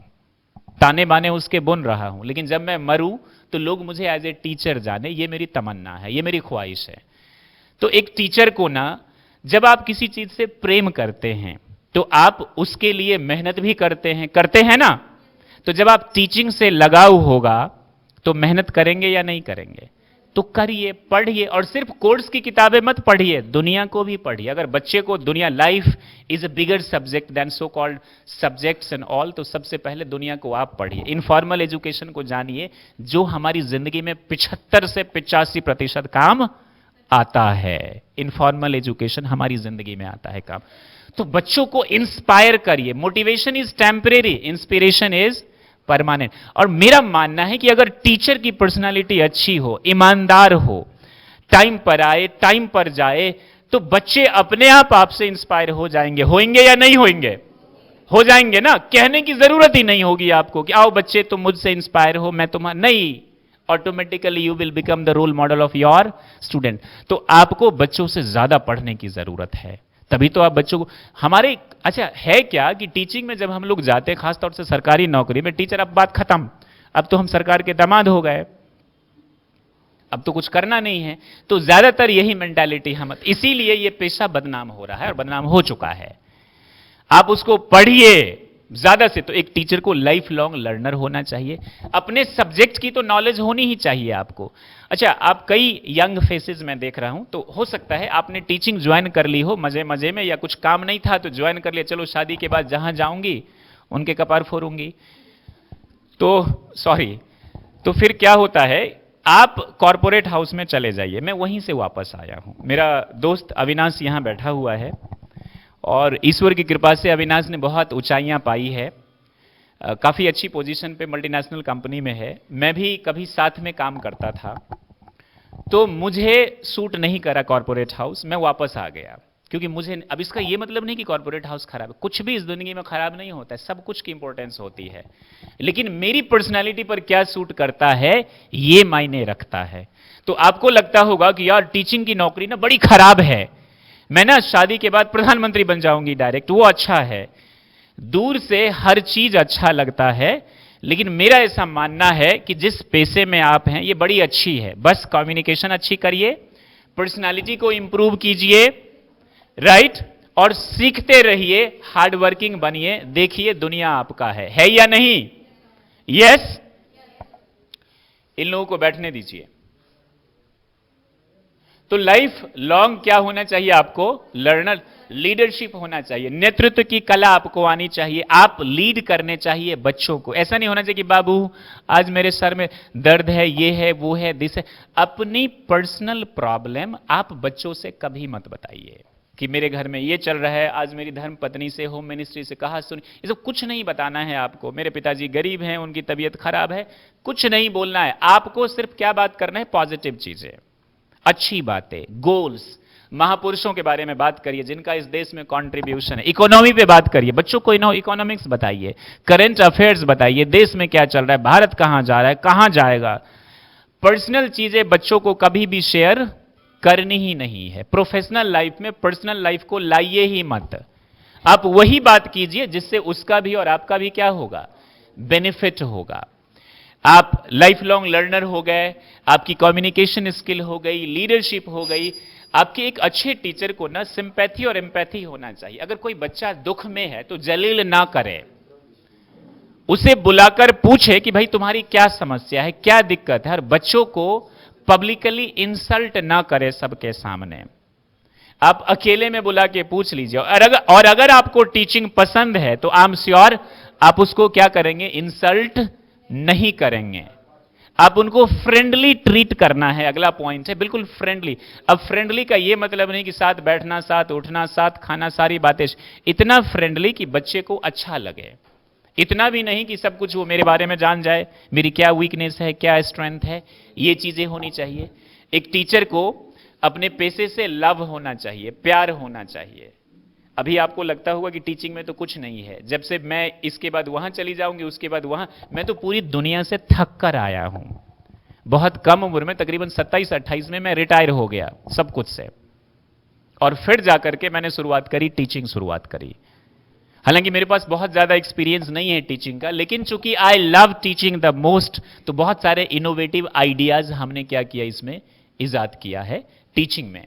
ताने बाने उसके बुन रहा हूं, लेकिन जब मैं मरूं तो लोग मुझे एज ए टीचर जाने, ये मेरी तमन्ना है, ये मेरी ख्वाहिश है। तो एक टीचर को ना, जब आप किसी चीज से प्रेम करते हैं तो आप उसके लिए मेहनत भी करते हैं ना। तो जब आप टीचिंग से लगाव होगा तो मेहनत करेंगे या नहीं करेंगे? तो करिए, पढ़िए, और सिर्फ कोर्स की किताबें मत पढ़िए, दुनिया को भी पढ़िए। अगर बच्चे को दुनिया, life is a bigger subject than so called subjects and all, तो सबसे पहले दुनिया को आप पढ़िए। इनफॉर्मल एजुकेशन को जानिए, जो हमारी जिंदगी में 75 से 85% काम आता है। इनफॉर्मल एजुकेशन हमारी जिंदगी में आता है काम। तो बच्चों को इंस्पायर करिए। Motivation is temporary, inspiration is permanent. और मेरा मानना है कि अगर टीचर की पर्सनालिटी अच्छी हो, ईमानदार हो, टाइम पर आए, टाइम पर जाए, तो बच्चे अपने आप आपसे इंस्पायर हो जाएंगे। होंगे या नहीं होंगे? हो जाएंगे ना। कहने की जरूरत ही नहीं होगी आपको कि आओ बच्चे तुम मुझसे इंस्पायर हो, मैं तुम्हारा नहीं। Automatically you will become the role model of your student. तो आपको बच्चों से ज्यादा पढ़ने की जरूरत है, तभी तो आप बच्चों को हमारे, अच्छा है क्या कि टीचिंग में जब हम लोग जाते हैं, खासतौर से सरकारी नौकरी में, टीचर अब बात खत्म, अब तो हम सरकार के दामाद हो गए, अब तो कुछ करना नहीं है। तो ज्यादातर यही मेंटालिटी हम, इसीलिए ये पेशा बदनाम हो रहा है और बदनाम हो चुका है। आप उसको पढ़िए ज्यादा से। तो एक टीचर को लाइफ लॉन्ग लर्नर होना चाहिए, अपने सब्जेक्ट की तो नॉलेज होनी ही चाहिए आपको। अच्छा, आप कई यंग फेसेस में देख रहा हूं, तो हो सकता है आपने टीचिंग ज्वाइन कर ली हो मजे मजे में, या कुछ काम नहीं था तो ज्वाइन कर लिया, चलो शादी के बाद जहां जाऊंगी उनके कपार फोड़ूंगी, तो सॉरी। तो फिर क्या होता है, आप कॉरपोरेट हाउस में चले जाइए। मैं वहीं से वापस आया हूं, मेरा दोस्त अविनाश यहां बैठा हुआ है और ईश्वर की कृपा से अविनाश ने बहुत ऊंचाइयां पाई है, काफी अच्छी पोजीशन पे मल्टीनेशनल कंपनी में है। मैं भी कभी साथ में काम करता था, तो मुझे सूट नहीं करा कॉरपोरेट हाउस, मैं वापस आ गया। क्योंकि मुझे, अब इसका ये मतलब नहीं कि कॉरपोरेट हाउस खराब है, कुछ भी इस दुनिया में खराब नहीं होता है, सब कुछ की इंपॉर्टेंस होती है, लेकिन मेरी पर्सनैलिटी पर क्या सूट करता है ये मायने रखता है। तो आपको लगता होगा कि यार टीचिंग की नौकरी ना बड़ी खराब है, मैं ना शादी के बाद प्रधानमंत्री बन जाऊंगी डायरेक्ट, वो अच्छा है। दूर से हर चीज अच्छा लगता है, लेकिन मेरा ऐसा मानना है कि जिस पेशे में आप हैं ये बड़ी अच्छी है, बस कम्युनिकेशन अच्छी करिए, पर्सनालिटी को इंप्रूव कीजिए, राइट, और सीखते रहिए, हार्ड वर्किंग बनिए, देखिए दुनिया आपका है या नहीं? यस। इन लोगों को बैठने दीजिए। तो लाइफ लॉन्ग क्या होना चाहिए आपको? लर्नर, लीडरशिप होना चाहिए, नेतृत्व की कला आपको आनी चाहिए, आप लीड करने चाहिए बच्चों को। ऐसा नहीं होना चाहिए कि बाबू आज मेरे सर में दर्द है, ये है, वो है, दिस है। अपनी पर्सनल प्रॉब्लम आप बच्चों से कभी मत बताइए कि मेरे घर में ये चल रहा है, आज मेरी धर्म पत्नी से होम मिनिस्ट्री से कहा सुनी, ये सब कुछ नहीं बताना है आपको। मेरे पिताजी गरीब हैं, उनकी तबीयत खराब है, कुछ नहीं बोलना है आपको। सिर्फ क्या बात करना है? पॉजिटिव चीजें, अच्छी बातें, गोल्स। महापुरुषों के बारे में बात करिए जिनका इस देश में कंट्रीब्यूशन है। इकोनॉमी पे बात करिए, बच्चों को इकोनॉमिक्स बताइए, करंट अफेयर्स बताइए, देश में क्या चल रहा है, भारत कहां जा रहा है, कहां जाएगा। पर्सनल चीजें बच्चों को कभी भी शेयर करनी ही नहीं है। प्रोफेशनल लाइफ में पर्सनल लाइफ को लाइए ही मत। आप वही बात कीजिए जिससे उसका भी और आपका भी क्या होगा, बेनिफिट होगा। आप लाइफ लॉन्ग लर्नर हो गए, आपकी कम्युनिकेशन स्किल हो गई, लीडरशिप हो गई। आपके एक अच्छे टीचर को ना सिंपैथी और एम्पैथी होना चाहिए। अगर कोई बच्चा दुख में है तो जलील ना करे, उसे बुलाकर पूछे कि भाई तुम्हारी क्या समस्या है, क्या दिक्कत है। और बच्चों को पब्लिकली इंसल्ट ना करे सबके सामने। आप अकेले में बुला के पूछ लीजिए। और अगर आपको टीचिंग पसंद है तो आई एम श्योर आप उसको क्या करेंगे, इंसल्ट नहीं करेंगे। आप उनको फ्रेंडली ट्रीट करना है। अगला पॉइंट है बिल्कुल फ्रेंडली। अब फ्रेंडली का यह मतलब नहीं कि साथ बैठना, साथ उठना, साथ खाना, सारी बातें। इतना फ्रेंडली कि बच्चे को अच्छा लगे। इतना भी नहीं कि सब कुछ वो मेरे बारे में जान जाए, मेरी क्या वीकनेस है, क्या स्ट्रेंथ है। ये चीजें होनी चाहिए। एक टीचर को अपने पेशे से लव होना चाहिए, प्यार होना चाहिए। अभी आपको लगता होगा कि टीचिंग में तो कुछ नहीं है। जब से मैं इसके बाद वहां चली जाऊंगी, उसके बाद वहां, मैं तो पूरी दुनिया से थक कर आया हूं। बहुत कम उम्र में, तकरीबन 27-28 में मैं रिटायर हो गया सब कुछ से, और फिर जाकर के मैंने शुरुआत करी, टीचिंग शुरुआत करी। हालांकि मेरे पास बहुत ज्यादा एक्सपीरियंस नहीं है टीचिंग का, लेकिन चूंकि I love teaching the most, तो बहुत सारे इनोवेटिव आइडियाज हमने क्या किया, इसमें इजाद किया है टीचिंग में।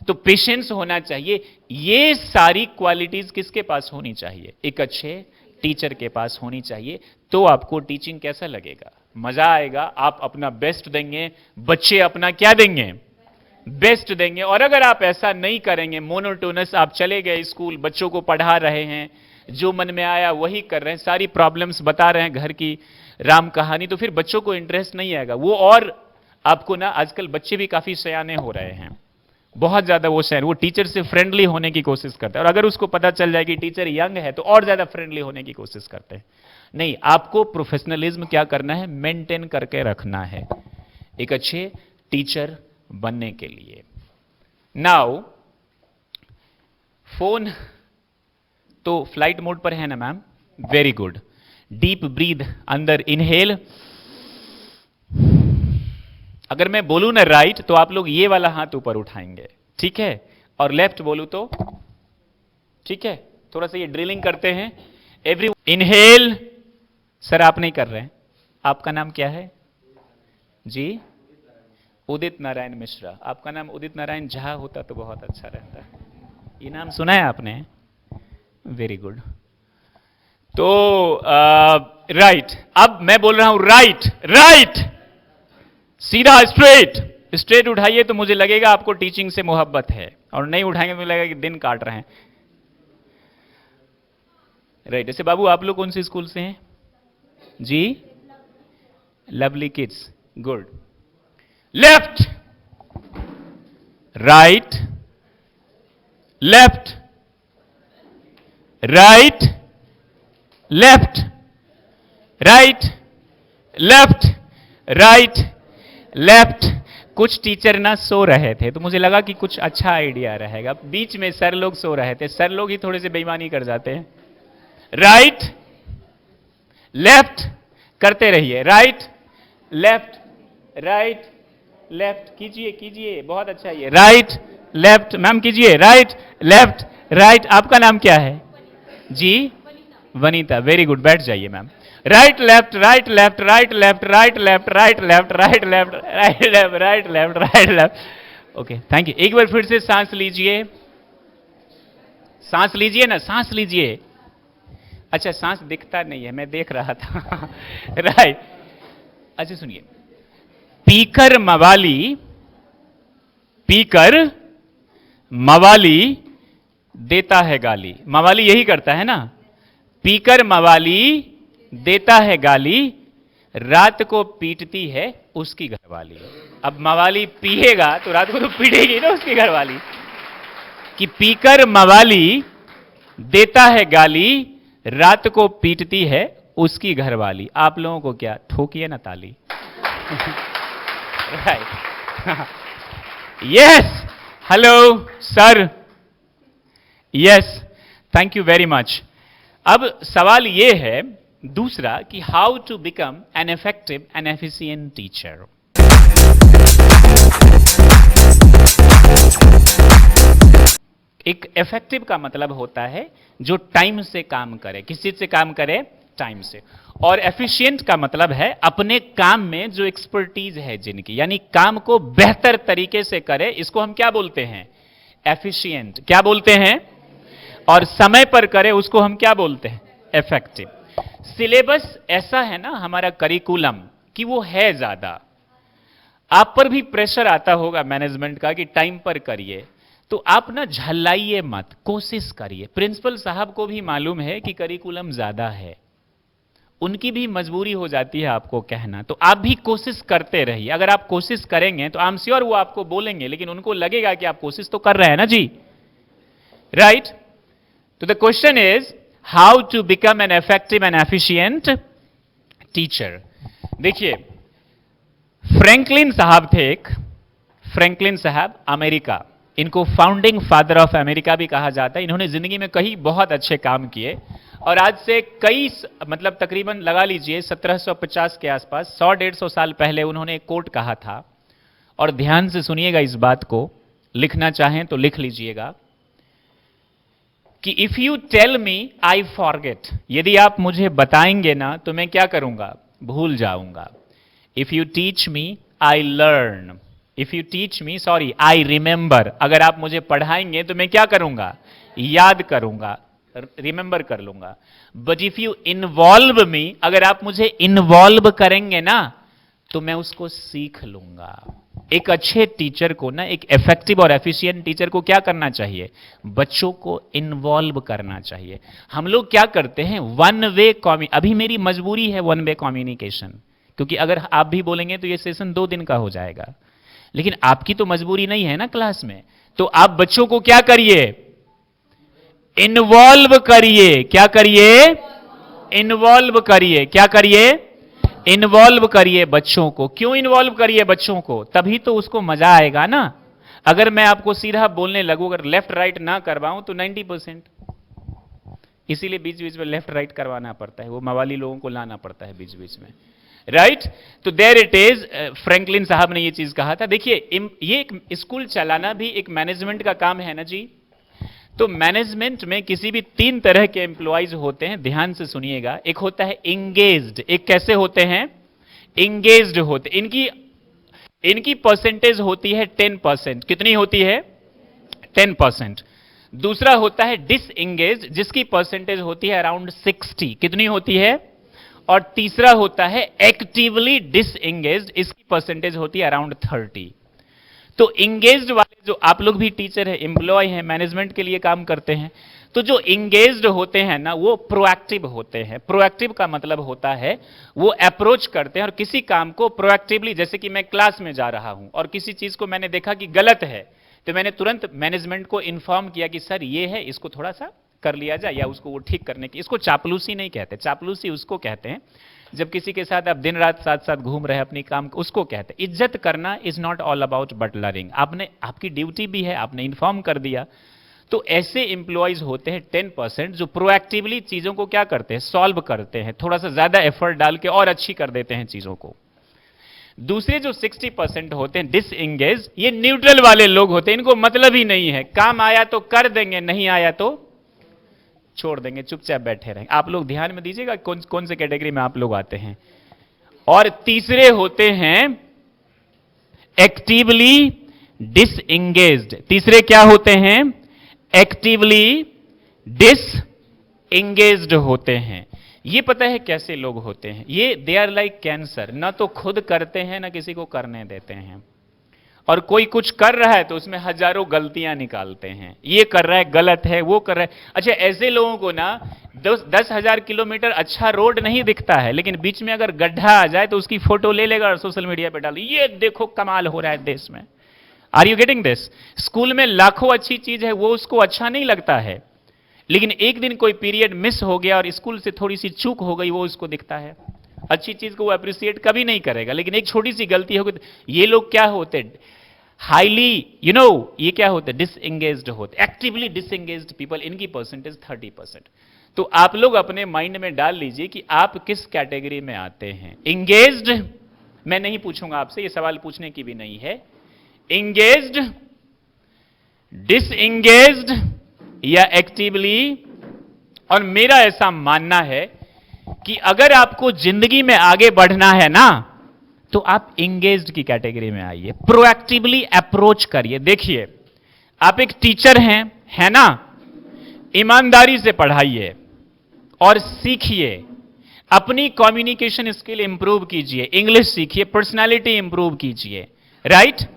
तो पेशेंस होना चाहिए। ये सारी क्वालिटीज किसके पास होनी चाहिए, एक अच्छे टीचर के पास होनी चाहिए। तो आपको टीचिंग कैसा लगेगा, मजा आएगा, आप अपना बेस्ट देंगे, बच्चे अपना क्या देंगे, बेस्ट देंगे। और अगर आप ऐसा नहीं करेंगे, मोनोटोनस, आप चले गए स्कूल, बच्चों को पढ़ा रहे हैं, जो मन में आया वही कर रहे हैं, सारी प्रॉब्लम्स बता रहे हैं घर की राम कहानी, तो फिर बच्चों को इंटरेस्ट नहीं आएगा। वो और आपको ना, आजकल बच्चे भी काफी सयाने हो रहे हैं, बहुत ज्यादा वो शहर, वो टीचर से फ्रेंडली होने की कोशिश करते हैं। और अगर उसको पता चल जाए कि टीचर यंग है तो और ज्यादा फ्रेंडली होने की कोशिश करते हैं। नहीं, आपको प्रोफेशनलिज्म क्या करना है, मेंटेन करके रखना है एक अच्छे टीचर बनने के लिए। नाउ फोन तो फ्लाइट मोड पर है ना ma'am, very good. Deep breath, अंदर इनहेल। अगर मैं बोलूं ना राइट, तो आप लोग ये वाला हाथ ऊपर उठाएंगे, ठीक है। और लेफ्ट बोलूं तो ठीक है। थोड़ा सा ये ड्रिलिंग करते हैं। Every inhale. सर आप नहीं कर रहे हैं, आपका नाम क्या है जी? उदित नारायण मिश्रा। आपका नाम उदित नारायण झा होता तो बहुत अच्छा रहता। ये नाम सुना है आपने? Very good. तो राइट। अब मैं बोल रहा हूं राइट, राइट, सीधा स्ट्रेट। स्ट्रेट उठाइए तो मुझे लगेगा आपको टीचिंग से मोहब्बत है, और नहीं उठाएंगे तो मुझे लगेगा कि दिन काट रहे हैं। राइट। ऐसे बाबू आप लोग कौन से स्कूल से हैं जी? Lovely kids, good. Left, right, left, right, left, right, left, right, left. कुछ टीचर ना सो रहे थे, तो मुझे लगा कि कुछ अच्छा आइडिया रहेगा। बीच में सर लोग सो रहे थे, सर लोग ही थोड़े से बेईमानी कर जाते हैं। राइट, लेफ्ट करते रहिए, राइट, लेफ्ट, राइट, लेफ्ट, कीजिए कीजिए, बहुत अच्छा है ये। राइट, लेफ्ट, मैम कीजिए, राइट, लेफ्ट, राइट। आपका नाम क्या है जी? Vanita, very good. बैठ जाइए ma'am. Right left, right left, right left, right left, right left, right left, right left, right left, right left. Okay, thank you. एक बार फिर से सांस लीजिए, सांस लीजिए ना, सांस लीजिए। अच्छा, सांस दिखता नहीं है, मैं देख रहा था। राइट। अच्छा सुनिए, पीकर मवाली, पीकर मवाली देता है गाली। मवाली यही करता है ना, पीकर मवाली देता है गाली, रात को पीटती है उसकी घरवाली। अब मवाली पिएगा तो रात को तो पीटेगी ना उसकी घरवाली। कि पीकर मवाली देता है गाली, रात को पीटती है उसकी घरवाली। आप लोगों को क्या, ठोकिए ना ताली। Right, yes, hello sir, yes, thank you very much. अब सवाल यह है दूसरा कि how to become an effective and efficient teacher. एक इफेक्टिव का मतलब होता है जो टाइम से काम करे, किस चीज से काम करे, टाइम से। और एफिशिएंट का मतलब है अपने काम में जो एक्सपर्टीज है जिनकी, यानी काम को बेहतर तरीके से करे, इसको हम क्या बोलते हैं, एफिशिएंट। क्या बोलते हैं? और समय पर करे उसको हम क्या बोलते हैं, इफेक्टिव। सिलेबस ऐसा है ना हमारा करिकुलम कि वो है ज्यादा, आप पर भी प्रेशर आता होगा मैनेजमेंट का कि टाइम पर करिए, तो आप ना झल्लाइए मत, कोशिश करिए। प्रिंसिपल साहब को भी मालूम है कि करिकुलम ज्यादा है, उनकी भी मजबूरी हो जाती है आपको कहना, तो आप भी कोशिश करते रहिए। अगर आप कोशिश करेंगे तो आई एम श्योर वो आपको बोलेंगे, लेकिन उनको लगेगा कि आप कोशिश तो कर रहे हैं ना जी, राइट। तो the question is how to become an effective and efficient teacher. देखिए, फ्रैंकलिन साहब थे एक, फ्रैंकलिन साहब अमेरिका, इनको फाउंडिंग फादर ऑफ अमेरिका भी कहा जाता है। इन्होंने जिंदगी में कई बहुत अच्छे काम किए और आज से कई मतलब तकरीबन लगा लीजिए 1750 के आसपास, 100-150 साल पहले उन्होंने एक कोट कहा था, और ध्यान से सुनिएगा इस बात को, लिखना चाहें तो लिख लीजिएगा कि if you tell me I forget, यदि आप मुझे बताएंगे ना तो मैं क्या करूंगा, भूल जाऊंगा। If you teach me I learn, if you teach me sorry I remember, अगर आप मुझे पढ़ाएंगे तो मैं क्या करूंगा, याद करूंगा, रिमेंबर कर लूंगा। बट इफ यू इन्वॉल्व मी, अगर आप मुझे इन्वॉल्व करेंगे ना तो मैं उसको सीख लूंगा। एक अच्छे टीचर को ना, एक इफेक्टिव और एफिशिएंट टीचर को क्या करना चाहिए, बच्चों को इन्वॉल्व करना चाहिए। हम लोग क्या करते हैं, वन वे अभी मेरी मजबूरी है वन वे कम्युनिकेशन, क्योंकि अगर आप भी बोलेंगे तो ये सेशन 2 दिन का हो जाएगा, लेकिन आपकी तो मजबूरी नहीं है ना क्लास में, तो आप बच्चों को क्या करिए, इन्वॉल्व करिए। क्या करिए, इन्वॉल्व करिए। क्या करिए, इन्वॉल्व करिए बच्चों को। क्यों इन्वॉल्व करिए बच्चों को, तभी तो उसको मजा आएगा ना। अगर मैं आपको सीधा बोलने लगूं, अगर लेफ्ट राइट ना करवाऊं तो 90%, इसीलिए बीच बीच में लेफ्ट राइट करवाना पड़ता है, वो मवाली लोगों को लाना पड़ता है बीच बीच में, राइट। तो देयर इट इज, फ्रैंकलिन साहब ने ये चीज कहा था। देखिए, ये एक स्कूल चलाना भी एक मैनेजमेंट का काम है ना जी। तो मैनेजमेंट में किसी भी 3 तरह के एम्प्लॉइज होते हैं, ध्यान से सुनिएगा। एक होता है इंगेज्ड, एक कैसे होते हैं, इंगेज्ड होते, इनकी परसेंटेज होती है 10%। कितनी होती है, 10%। दूसरा होता है डिसएंगेज्ड, जिसकी परसेंटेज होती है अराउंड 60। कितनी होती है? और तीसरा होता है एक्टिवली डिसएंगेज्ड, इसकी परसेंटेज होती है अराउंड 30। तो इंगेज्ड वाले, जो आप लोग भी टीचर है, एम्प्लॉय हैं, मैनेजमेंट के लिए काम करते हैं, तो जो इंगेज्ड होते हैं ना वो प्रोएक्टिव होते हैं। प्रोएक्टिव का मतलब होता है वो अप्रोच करते हैं और किसी काम को प्रोएक्टिवली, जैसे कि मैं क्लास में जा रहा हूं और किसी चीज को मैंने देखा कि गलत है, तो मैंने तुरंत मैनेजमेंट को इन्फॉर्म किया कि सर ये है, इसको थोड़ा सा कर लिया जाए, या उसको वो ठीक करने की। इसको चापलूसी नहीं कहते, चापलूसी उसको कहते हैं जब किसी के साथ आप दिन रात साथ साथ घूम रहे हैं अपनी काम, उसको कहते हैं। इज्जत करना इज नॉट ऑल अबाउट बटलरिंग, आपने, आपकी ड्यूटी भी है, आपने इन्फॉर्म कर दिया। तो ऐसे इंप्लॉइज होते हैं 10% जो प्रोएक्टिवली चीजों को क्या करते हैं, सॉल्व करते हैं, थोड़ा सा ज्यादा एफर्ट डाल के और अच्छी कर देते हैं चीजों को। दूसरे जो 60% होते हैं डिसएंगेज, ये न्यूट्रल वाले लोग होते हैं, इनको मतलब ही नहीं है, काम आया तो कर देंगे, नहीं आया तो छोड़ देंगे, चुपचाप बैठे रहेंगे। आप लोग ध्यान में दीजिएगा कौन कौन से कैटेगरी में आप लोग आते हैं। और तीसरे होते हैं एक्टिवली डिसएंगेज्ड। तीसरे क्या होते हैं, एक्टिवली डिसएंगेज्ड होते हैं। ये पता है कैसे लोग होते हैं, ये दे आर लाइक कैंसर, ना तो खुद करते हैं ना किसी को करने देते हैं, और कोई कुछ कर रहा है तो उसमें हजारों गलतियां निकालते हैं, ये कर रहा है गलत है, वो कर रहा है। अच्छा, ऐसे लोगों को ना 10,000 किलोमीटर अच्छा रोड नहीं दिखता है, लेकिन बीच में अगर गड्ढा आ जाए तो उसकी फोटो ले लेगा और सोशल मीडिया पे डाल, ये देखो कमाल हो रहा है देश में। Are you getting this? School में लाखों अच्छी चीज है, वो उसको अच्छा नहीं लगता है, लेकिन एक दिन कोई पीरियड मिस हो गया और स्कूल से थोड़ी सी चूक हो गई, वो उसको दिखता है। अच्छी चीज को वो अप्रिशिएट कभी नहीं करेगा, लेकिन एक छोटी सी गलती होगी। ये लोग क्या होते हैं, हाईली ये क्या होता है, डिसएंगेज्ड होते, एक्टिवली डिसएंगेज्ड पीपल, इनकी परसेंटेज 30%। तो आप लोग अपने माइंड में डाल लीजिए कि आप किस कैटेगरी में आते हैं। एंगेज्ड, मैं नहीं पूछूंगा आपसे, ये सवाल पूछने की भी नहीं है। एंगेज्ड, डिसएंगेज्ड या एक्टिवली। और मेरा ऐसा मानना है कि अगर आपको जिंदगी में आगे बढ़ना है ना, तो आप एंगेज्ड की कैटेगरी में आइए, प्रोएक्टिवली अप्रोच करिए। देखिए, आप एक टीचर हैं, है ना, ईमानदारी से पढ़ाइए और सीखिए, अपनी कम्युनिकेशन स्किल इंप्रूव कीजिए, इंग्लिश सीखिए, पर्सनालिटी इंप्रूव कीजिए, राइट।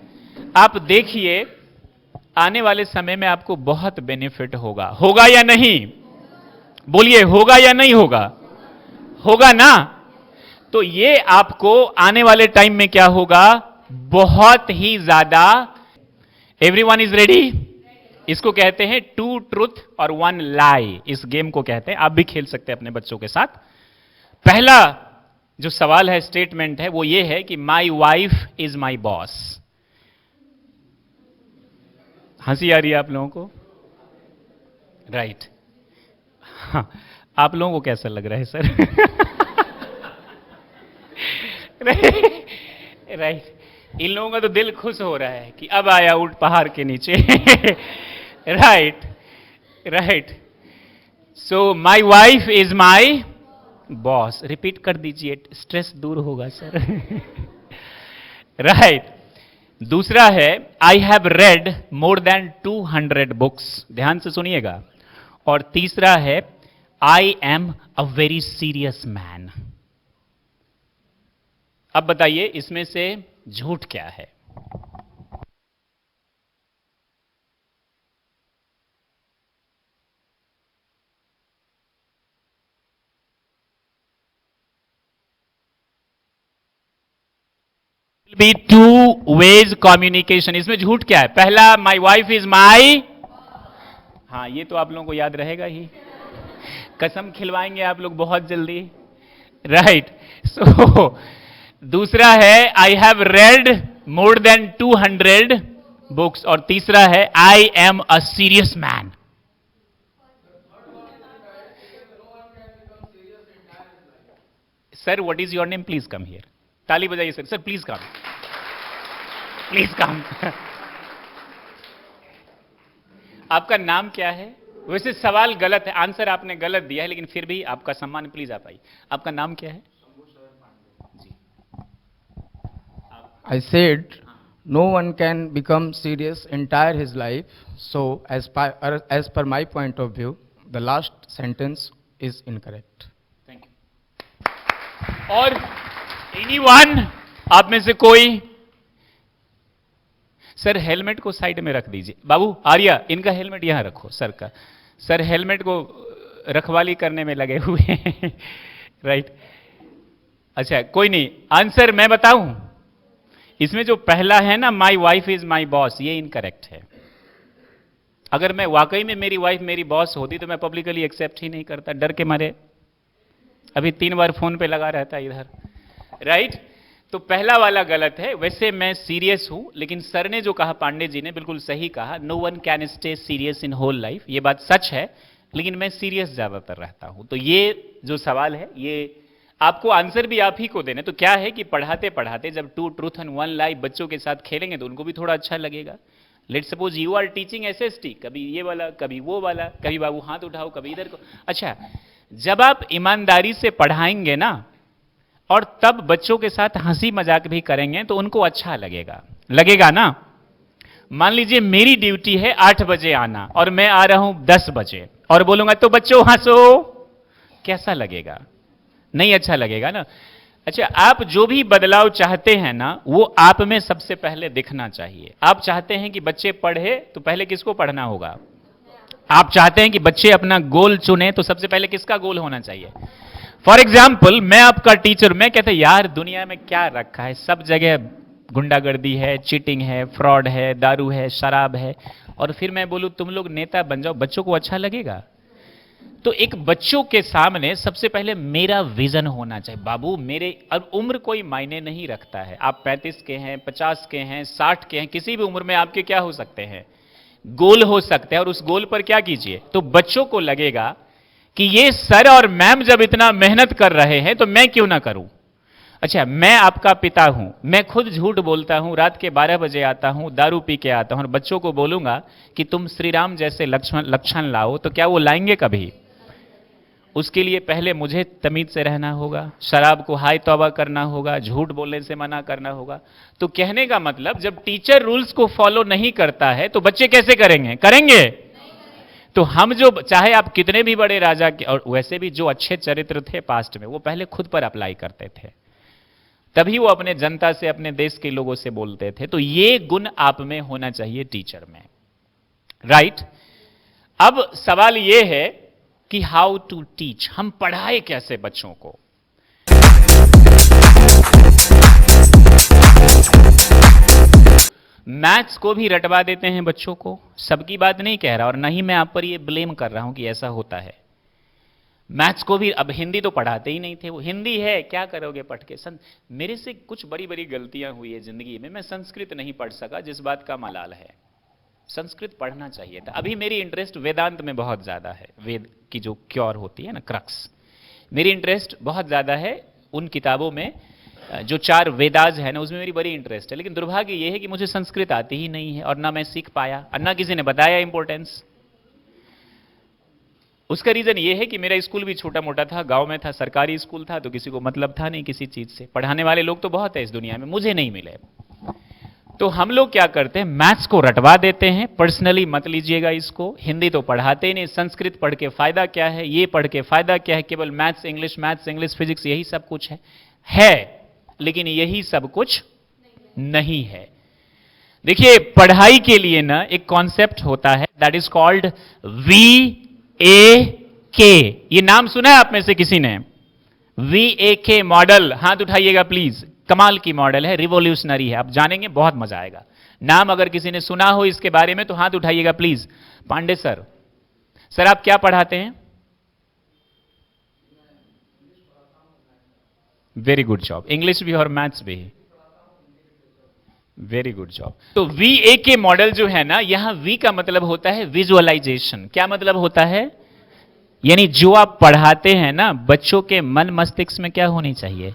आप देखिए आने वाले समय में आपको बहुत बेनिफिट होगा। होगा या नहीं? बोलिए, होगा या नहीं होगा? होगा ना। तो ये आपको आने वाले टाइम में क्या होगा, बहुत ही ज्यादा। Everyone is ready? इसको कहते हैं 2 ट्रूथ और 1 लाई, इस गेम को कहते हैं। आप भी खेल सकते हैं अपने बच्चों के साथ। पहला जो सवाल है, स्टेटमेंट है, वो ये है कि माई वाइफ इज माई बॉस। हंसी आ रही है आप लोगों को, राइट? हाँ, आप लोगों को कैसा लग रहा है सर? राइट। इन लोगों का तो दिल खुश हो रहा है कि अब आया ऊंट पहाड़ के नीचे। Right, right. So my wife is my boss. Repeat कर दीजिए, स्ट्रेस दूर होगा सर। राइट। दूसरा है, I have read more than 200 books. ध्यान से सुनिएगा। और तीसरा है, I am a very serious man. अब बताइए इसमें से झूठ क्या है? Be 2 ways communication. इसमें झूठ क्या है? पहला, माई वाइफ इज माई, हाँ ये तो आप लोगों को याद रहेगा ही, कसम खिलवाएंगे आप लोग बहुत जल्दी, राइट। सो दूसरा है, I have read more than 200 books. और तीसरा है, I am a serious man. Sir what is your name? Please come here. ताली बजाइए sir. Sir please come, please come. आपका नाम क्या है? वैसे सवाल गलत है, आंसर आपने गलत दिया है, लेकिन फिर भी आपका सम्मान, प्लीज आप आइए। आपका नाम क्या है? I said, no one can become serious entire his life. So, as per my point of view, the last sentence is incorrect. Thank you. और एनीवन, आप में से कोई? सर हेलमेट को साइड में रख दीजिए। बाबू आर्या, इनका हेलमेट यहां रखो, सर का। सर हेलमेट को रखवाली करने में लगे हुए हैं। राइट। अच्छा कोई नहीं, आंसर मैं बताऊं। इसमें जो पहला है ना, माई वाइफ इज माई बॉस, ये इनकरेक्ट है। अगर मैं वाकई में मेरी वाइफ मेरी बॉस होती तो मैं पब्लिकली एक्सेप्ट ही नहीं करता, डर के मारे। अभी 3 बार फोन पे लगा रहता इधर, राइट। तो पहला वाला गलत है। वैसे मैं सीरियस हूं, लेकिन सर ने जो कहा, पांडे जी ने बिल्कुल सही कहा, no one can stay serious in whole life. ये बात सच है, लेकिन मैं सीरियस ज्यादातर रहता हूं। तो ये जो सवाल है, ये आपको आंसर भी आप ही को देना। तो क्या है कि पढ़ाते पढ़ाते जब 2 ट्रूथ एंड 1 लाई बच्चों के साथ खेलेंगे तो उनको भी थोड़ा अच्छा लगेगा। Let suppose you are teaching SST, कभी ये वाला कभी वो वाला, कभी बाबू हाथ उठाओ कभी इधर को। अच्छा, जब आप ईमानदारी से पढ़ाएंगे ना, और तब बच्चों के साथ हंसी मजाक भी करेंगे तो उनको अच्छा लगेगा, लगेगा ना। मान लीजिए मेरी ड्यूटी है 8 बजे आना और मैं आ रहा हूं 10 बजे और बोलूंगा तो बच्चों हंसो, कैसा लगेगा? नहीं अच्छा लगेगा ना। अच्छा, आप जो भी बदलाव चाहते हैं ना, वो आप में सबसे पहले दिखना चाहिए। आप चाहते हैं कि बच्चे पढ़े तो पहले किसको पढ़ना होगा? आप चाहते हैं कि बच्चे अपना गोल चुने तो सबसे पहले किसका गोल होना चाहिए? फॉर एग्जाम्पल, मैं आपका टीचर, मैं कहता यार दुनिया में क्या रखा है, सब जगह गुंडागर्दी है, चीटिंग है, फ्रॉड है, दारू है, शराब है, और फिर मैं बोलूं तुम लोग नेता बन जाओ, बच्चों को अच्छा लगेगा? तो एक बच्चों के सामने सबसे पहले मेरा विजन होना चाहिए। बाबू मेरे, अब उम्र कोई मायने नहीं रखता है, आप 35 के हैं, 50 के हैं, 60 के हैं, किसी भी उम्र में आपके क्या हो सकते हैं, गोल हो सकते हैं, और उस गोल पर क्या कीजिए। तो बच्चों को लगेगा कि ये सर और मैम जब इतना मेहनत कर रहे हैं तो मैं क्यों ना करूं। अच्छा, मैं आपका पिता हूं, मैं खुद झूठ बोलता हूं, रात के 12 बजे आता हूं, दारू पी के आता हूं, और बच्चों को बोलूंगा कि तुम श्री राम जैसे लक्षण लाओ, तो क्या वो लाएंगे कभी? उसके लिए पहले मुझे तमीज से रहना होगा, शराब को हाय तौबा करना होगा, झूठ बोलने से मना करना होगा। तो कहने का मतलब, जब टीचर रूल्स को फॉलो नहीं करता है तो बच्चे कैसे करेंगे? करेंगे। तो हम जो, चाहे आप कितने भी बड़े राजा के, और वैसे भी जो अच्छे चरित्र थे पास्ट में, वो पहले खुद पर अप्लाई करते थे, तभी वो अपने जनता से, अपने देश के लोगों से बोलते थे। तो ये गुण आप में होना चाहिए टीचर में, राइट। अब सवाल ये है कि हाउ टू टीच, हम पढ़ाए कैसे बच्चों को। मैथ्स को भी रटवा देते हैं बच्चों को, सबकी बात नहीं कह रहा, और ना ही मैं आप पर ये ब्लेम कर रहा हूं कि ऐसा होता है। मैथ्स को भी, अब हिंदी तो पढ़ाते ही नहीं थे, वो हिंदी है क्या करोगे पढ़ के। मेरे से कुछ बड़ी बड़ी गलतियां हुई है जिंदगी में, मैं संस्कृत नहीं पढ़ सका, जिस बात का मलाल है। संस्कृत पढ़ना चाहिए था। अभी मेरी इंटरेस्ट वेदांत में बहुत ज्यादा है, वेद की जो क्योर होती है ना, क्रक्स, मेरी इंटरेस्ट बहुत ज्यादा है उन किताबों में, जो 4 वेदाज है ना, उसमें मेरी बड़ी इंटरेस्ट है। लेकिन दुर्भाग्य यह है कि मुझे संस्कृत आती ही नहीं है, और ना मैं सीख पाया, और ना किसी ने बताया इंपॉर्टेंस। उसका रीजन यह है कि मेरा स्कूल भी छोटा मोटा था, गांव में था, सरकारी स्कूल था, तो किसी को मतलब था नहीं किसी चीज से। पढ़ाने वाले लोग तो बहुत है इस दुनिया में, मुझे नहीं मिले। तो हम लोग क्या करते हैं, मैथ्स को रटवा देते हैं। पर्सनली मत लीजिएगा इसको, हिंदी तो पढ़ाते नहीं, संस्कृत पढ़ के फायदा क्या है, ये पढ़ के फायदा क्या है, केवल मैथ्स इंग्लिश फिजिक्स यही सब कुछ है, लेकिन यही सब कुछ नहीं है। देखिए, पढ़ाई के लिए ना एक कॉन्सेप्ट होता है, दैट इज कॉल्ड VAK। ये नाम सुना है आप में से किसी ने? VAK मॉडल, हाथ उठाइएगा प्लीज। कमाल की मॉडल है, रिवोल्यूशनरी है, आप जानेंगे, बहुत मजा आएगा। नाम अगर किसी ने सुना हो इसके बारे में तो हाथ उठाइएगा प्लीज। पांडे सर, सर आप क्या पढ़ाते हैं? वेरी गुड जॉब, इंग्लिश भी और मैथ्स भी, वेरी गुड जॉब। तो VAK मॉडल जो है ना, यहां V का मतलब होता है विजुअलाइजेशन। क्या मतलब होता है? यानी जो आप पढ़ाते हैं ना, बच्चों के मन मस्तिष्क में क्या होनी चाहिए?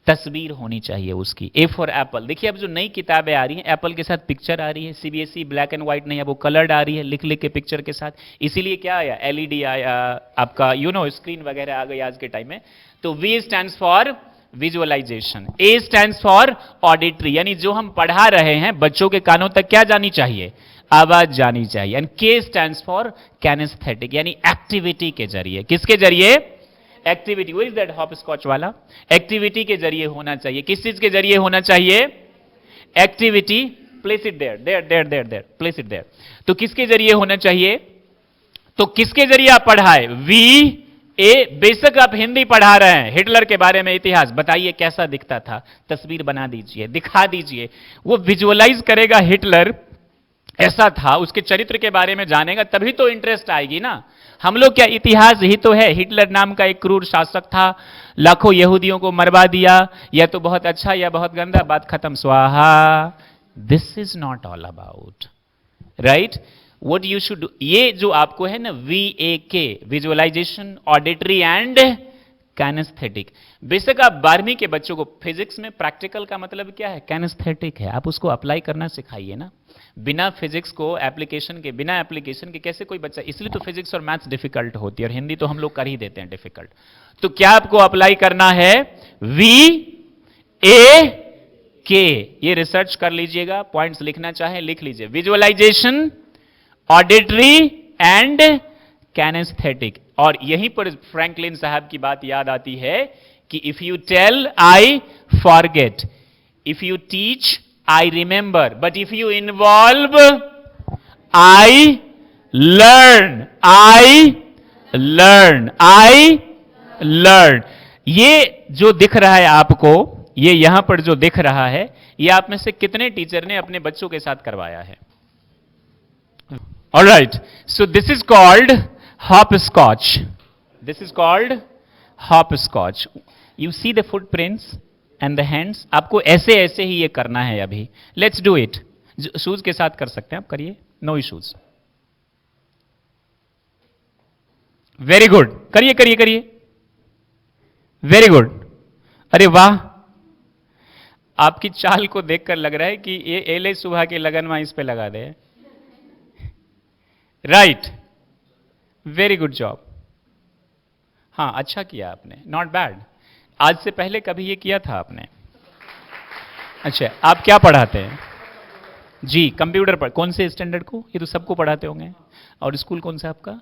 तस्वीर होनी चाहिए उसकी। A for Apple. देखिए अब जो नई किताबें आ रही हैं, एप्पल के साथ पिक्चर आ रही है, CBSE ब्लैक एंड व्हाइट नहीं है, वो कलर्ड आ रही है, लिख लिख के पिक्चर के साथ। इसीलिए क्या आया, LED आया, आपका स्क्रीन वगैरह आ गई आज के टाइम में। तो V stands for visualisation, A stands for auditory, यानी जो हम पढ़ा रहे हैं बच्चों के कानों तक क्या जानी चाहिए? आवाज जानी चाहिए। एंड K स्टैंड्स फॉर कैनेस्थेटिक, यानी एक्टिविटी के जरिए। किसके जरिए? Activity. Where is that hopscotch वाला? एक्टिविटी के जरिए होना चाहिए। किस चीज के जरिए होना चाहिए? Activity. Place it there, there there there there, place it there. तो किसके जरिए होना चाहिए? तो किसके जरिए आप पढ़ाए? VA। बेशक आप हिंदी पढ़ा रहे हैं, हिटलर के बारे में इतिहास बताइए कैसा दिखता था, तस्वीर बना दीजिए, दिखा दीजिए, वो विजुअलाइज करेगा हिटलर ऐसा था, उसके चरित्र के बारे में जानेगा, तभी तो इंटरेस्ट आएगी ना। हम लोग क्या, इतिहास ही तो है। हिटलर नाम का एक क्रूर शासक था, लाखों यहूदियों को मरवा दिया, या तो बहुत अच्छा या बहुत गंदा, बात खत्म, स्वाहा। This is not all about, right, what you should do. ये जो आपको है ना VAK, visualisation, auditory and kinaesthetic. बेशक आप 12वीं के बच्चों को फिजिक्स में प्रैक्टिकल का मतलब क्या है? कैनेस्थेटिक है, आप उसको अप्लाई करना सिखाइए ना। बिना फिजिक्स को एप्लीकेशन के, बिना एप्लीकेशन के कैसे कोई बच्चा, इसलिए तो फिजिक्स और मैथ्स डिफिकल्ट होती है, और हिंदी तो हम लोग कर ही देते हैं डिफिकल्ट। तो क्या आपको अप्लाई करना है? VAK। ये रिसर्च कर लीजिएगा, पॉइंट्स लिखना चाहे लिख लीजिए। Visualisation, auditory and kinaesthetic. और यहीं पर फ्रैंकलिन साहब की बात याद आती है कि if you tell I forget, if you teach I remember, but if you involve, I learn, I learn, I learn। ये जो दिख रहा है आपको, ये यहां पर जो दिख रहा है, ये आप में से कितने टीचर ने अपने बच्चों के साथ करवाया है? All right, so this is called hopscotch. This is called hopscotch. You see the footprints and the hands. आपको ऐसे ऐसे ही ये करना है अभी. Let's do it. शूज के साथ कर सकते हैं आप, करिए. No issues. Very good. करिए करिए करिए. Very good. अरे वाह, आपकी चाल को देखकर लग रहा है कि ये एले सुबह के लगन में इस पे लगा दे. राइट. Very good job. हाँ, अच्छा किया आपने. Not bad. आज से पहले कभी ये किया था आपने? अच्छा, आप क्या पढ़ाते हैं जी? कंप्यूटर पर. कौन से स्टैंडर्ड को? ये तो सबको पढ़ाते होंगे. और स्कूल कौन सा आपका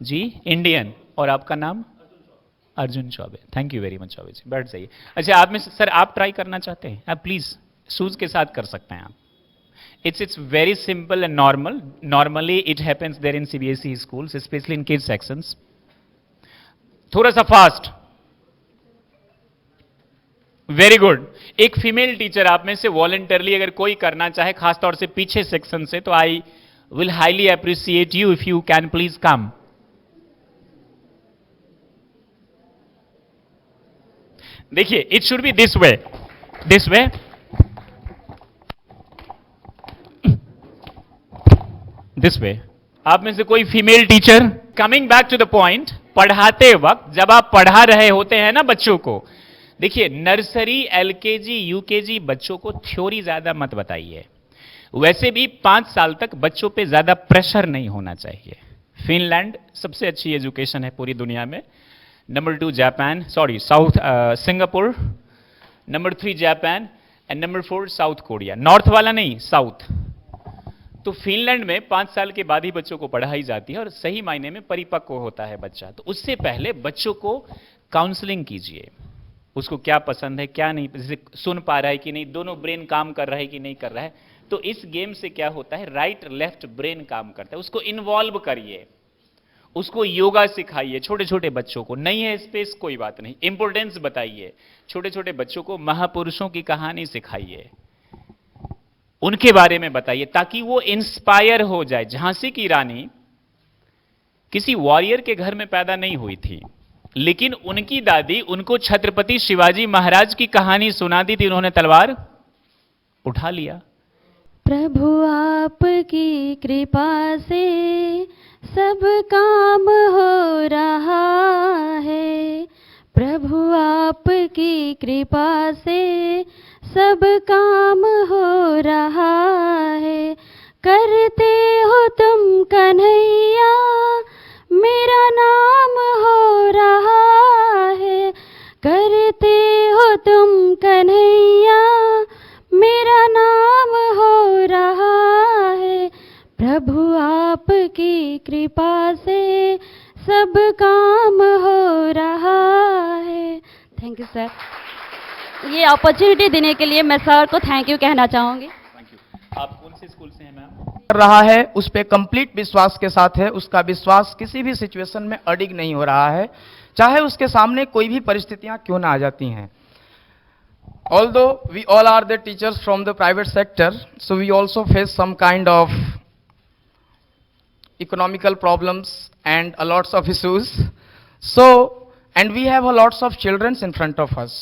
जी? इंडियन. और आपका नाम? Arjun Choubey. Thank you very much Choubey ji. बैठ जाइए. अच्छा, आप में सर आप ट्राई करना चाहते हैं? आप प्लीज शूज के साथ कर सकते हैं आप. It's very simple and normal. Normally it happens there in CBSE schools, especially in kids sections. थोड़ा सा फास्ट. Very good. एक फीमेल टीचर आप में से वॉलंटरली अगर कोई करना चाहे, खासतौर से पीछे सेक्शन से, तो I will highly appreciate you if you can please come. देखिए, it should be this way. This way. This way. आप में से कोई female teacher? Coming back to the point, पढ़ाते वक्त जब आप पढ़ा रहे होते हैं ना बच्चों को, देखिए नर्सरी, एलकेजी, यूकेजी बच्चों को थ्योरी ज्यादा मत बताइए. वैसे भी 5 साल तक बच्चों पे ज्यादा प्रेशर नहीं होना चाहिए. फिनलैंड सबसे अच्छी एजुकेशन है पूरी दुनिया में. Number 2 Japan, sorry south Singapore. Number 3 Japan and number 4 south Korea. North वाला नहीं, साउथ. तो फिनलैंड में 5 साल के बाद ही बच्चों को पढ़ाई जाती है और सही मायने में परिपक्व होता है बच्चा. तो उससे पहले बच्चों को काउंसलिंग कीजिए. उसको क्या पसंद है, क्या नहीं, जैसे सुन पा रहा है कि नहीं, दोनों ब्रेन काम कर रहा है कि नहीं कर रहा है. तो इस गेम से क्या होता है, राइट लेफ्ट ब्रेन काम करता है. उसको इन्वॉल्व करिए, उसको योगा सिखाइए. छोटे छोटे बच्चों को, नहीं है स्पेस कोई बात नहीं, इंपोर्टेंस बताइए. छोटे छोटे बच्चों को महापुरुषों की कहानी सिखाइए, उनके बारे में बताइए, ताकि वो इंस्पायर हो जाए. झांसी की रानी किसी वॉरियर के घर में पैदा नहीं हुई थी, लेकिन उनकी दादी उनको छत्रपति शिवाजी महाराज की कहानी सुनाती थी. उन्होंने तलवार उठा लिया. प्रभु आपकी कृपा से सब काम हो रहा है. प्रभु आपकी कृपा से सब काम हो रहा है. करते हो तुम कन्हैया, मेरा नाम हो रहा है. करते हो तुम कन्हैया, मेरा नाम हो रहा है. प्रभु आपकी कृपा से सब काम हो रहा है. Thank you sir. ये अपॉर्चुनिटी देने के लिए मैं सर को थैंक यू कहना चाहूंगी. Thank you. आप कौन से स्कूल से हैं मैम? कर रहा है उस पे कंप्लीट विश्वास के साथ है. उसका विश्वास किसी भी सिचुएशन में अडिग नहीं हो रहा है, चाहे उसके सामने कोई भी परिस्थितियां क्यों ना आ जाती हैं. Although we all are the teachers from the private sector, so we also face some kind of economical problems and a lots of issues. So, and we have a lots of children in front of us.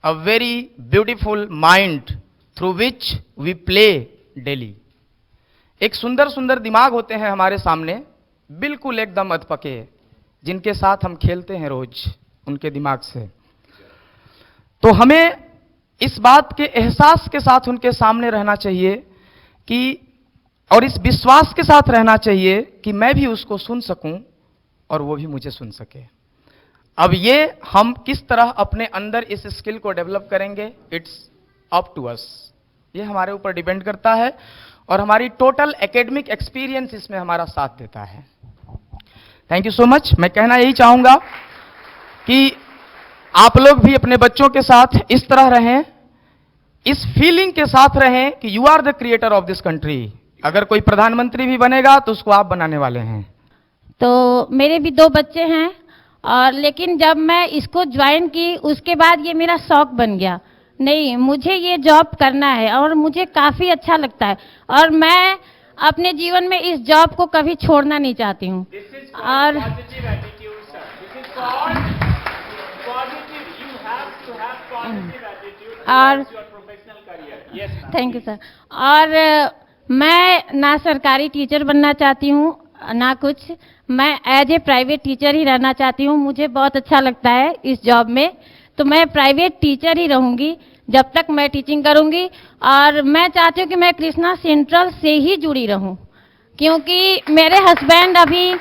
A very beautiful mind through which we play daily. एक सुंदर सुंदर दिमाग होते हैं हमारे सामने, बिल्कुल एकदम अधपके, जिनके साथ हम खेलते हैं रोज उनके दिमाग से. तो हमें इस बात के एहसास के साथ उनके सामने रहना चाहिए कि, और इस विश्वास के साथ रहना चाहिए कि मैं भी उसको सुन सकूं और वो भी मुझे सुन सके. अब ये हम किस तरह अपने अंदर इस स्किल को डेवलप करेंगे, इट्स अप टू अस. ये हमारे ऊपर डिपेंड करता है और हमारी टोटल एकेडमिक एक्सपीरियंस इसमें हमारा साथ देता है. Thank you so much. मैं कहना यही चाहूंगा कि आप लोग भी अपने बच्चों के साथ इस तरह रहें, इस फीलिंग के साथ रहें कि you are the creator of this country. अगर कोई प्रधानमंत्री भी बनेगा तो उसको आप बनाने वाले हैं. तो मेरे भी 2 बच्चे हैं, और लेकिन जब मैं इसको ज्वाइन की उसके बाद ये मेरा शौक बन गया. नहीं, मुझे ये जॉब करना है और मुझे काफ़ी अच्छा लगता है. और मैं अपने जीवन में इस जॉब को कभी छोड़ना नहीं चाहती हूँ। और और थैंक यू सर। और मैं ना सरकारी टीचर बनना चाहती हूँ ना कुछ, मैं एज ए प्राइवेट टीचर ही रहना चाहती हूँ। मुझे बहुत अच्छा लगता है इस जॉब में, तो मैं प्राइवेट टीचर ही रहूँगी जब तक मैं टीचिंग करूँगी। और मैं चाहती हूँ कि मैं कृष्णा सेंट्रल से ही जुड़ी रहूँ, क्योंकि मेरे हस्बैंड अभी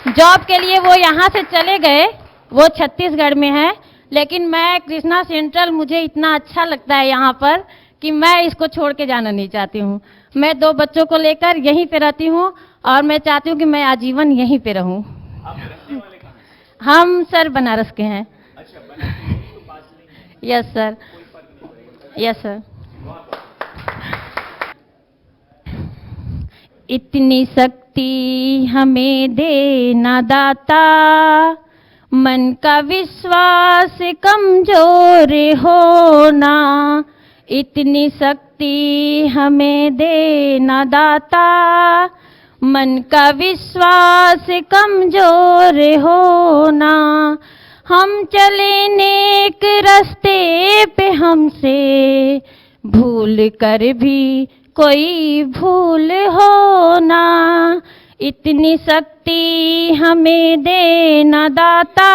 जॉब के लिए वो यहाँ से चले गए, वो छत्तीसगढ़ में है, लेकिन मैं कृष्णा सेंट्रल, मुझे इतना अच्छा लगता है यहाँ पर कि मैं इसको छोड़ के जाना नहीं चाहती हूँ। मैं 2 बच्चों को लेकर यहीं पे रहती हूँ और मैं चाहती हूँ कि मैं आजीवन यहीं पे रहूँ। हम सर बनारस के हैं। Yes sir, yes sir. इतनी शक्ति हमें देना दाता, मन का विश्वास कमजोर होना। इतनी शक्ति हमें देना दाता, मन का विश्वास कमजोर होना। हम चले नेक रास्ते पे, हमसे भूल कर भी कोई भूल होना। इतनी शक्ति हमें देना दाता,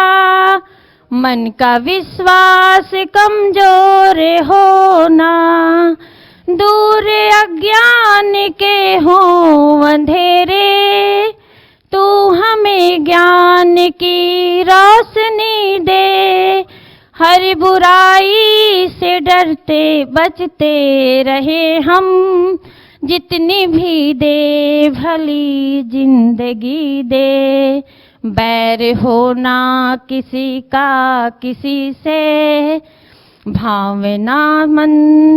मन का विश्वास कमजोर होना। दूर अज्ञान के हों अंधेरे, तू हमें ज्ञान की रोशनी दे। हर बुराई से डरते बचते रहे हम, जितनी भी दे भली जिंदगी दे। बैर होना किसी का किसी से, भावना मन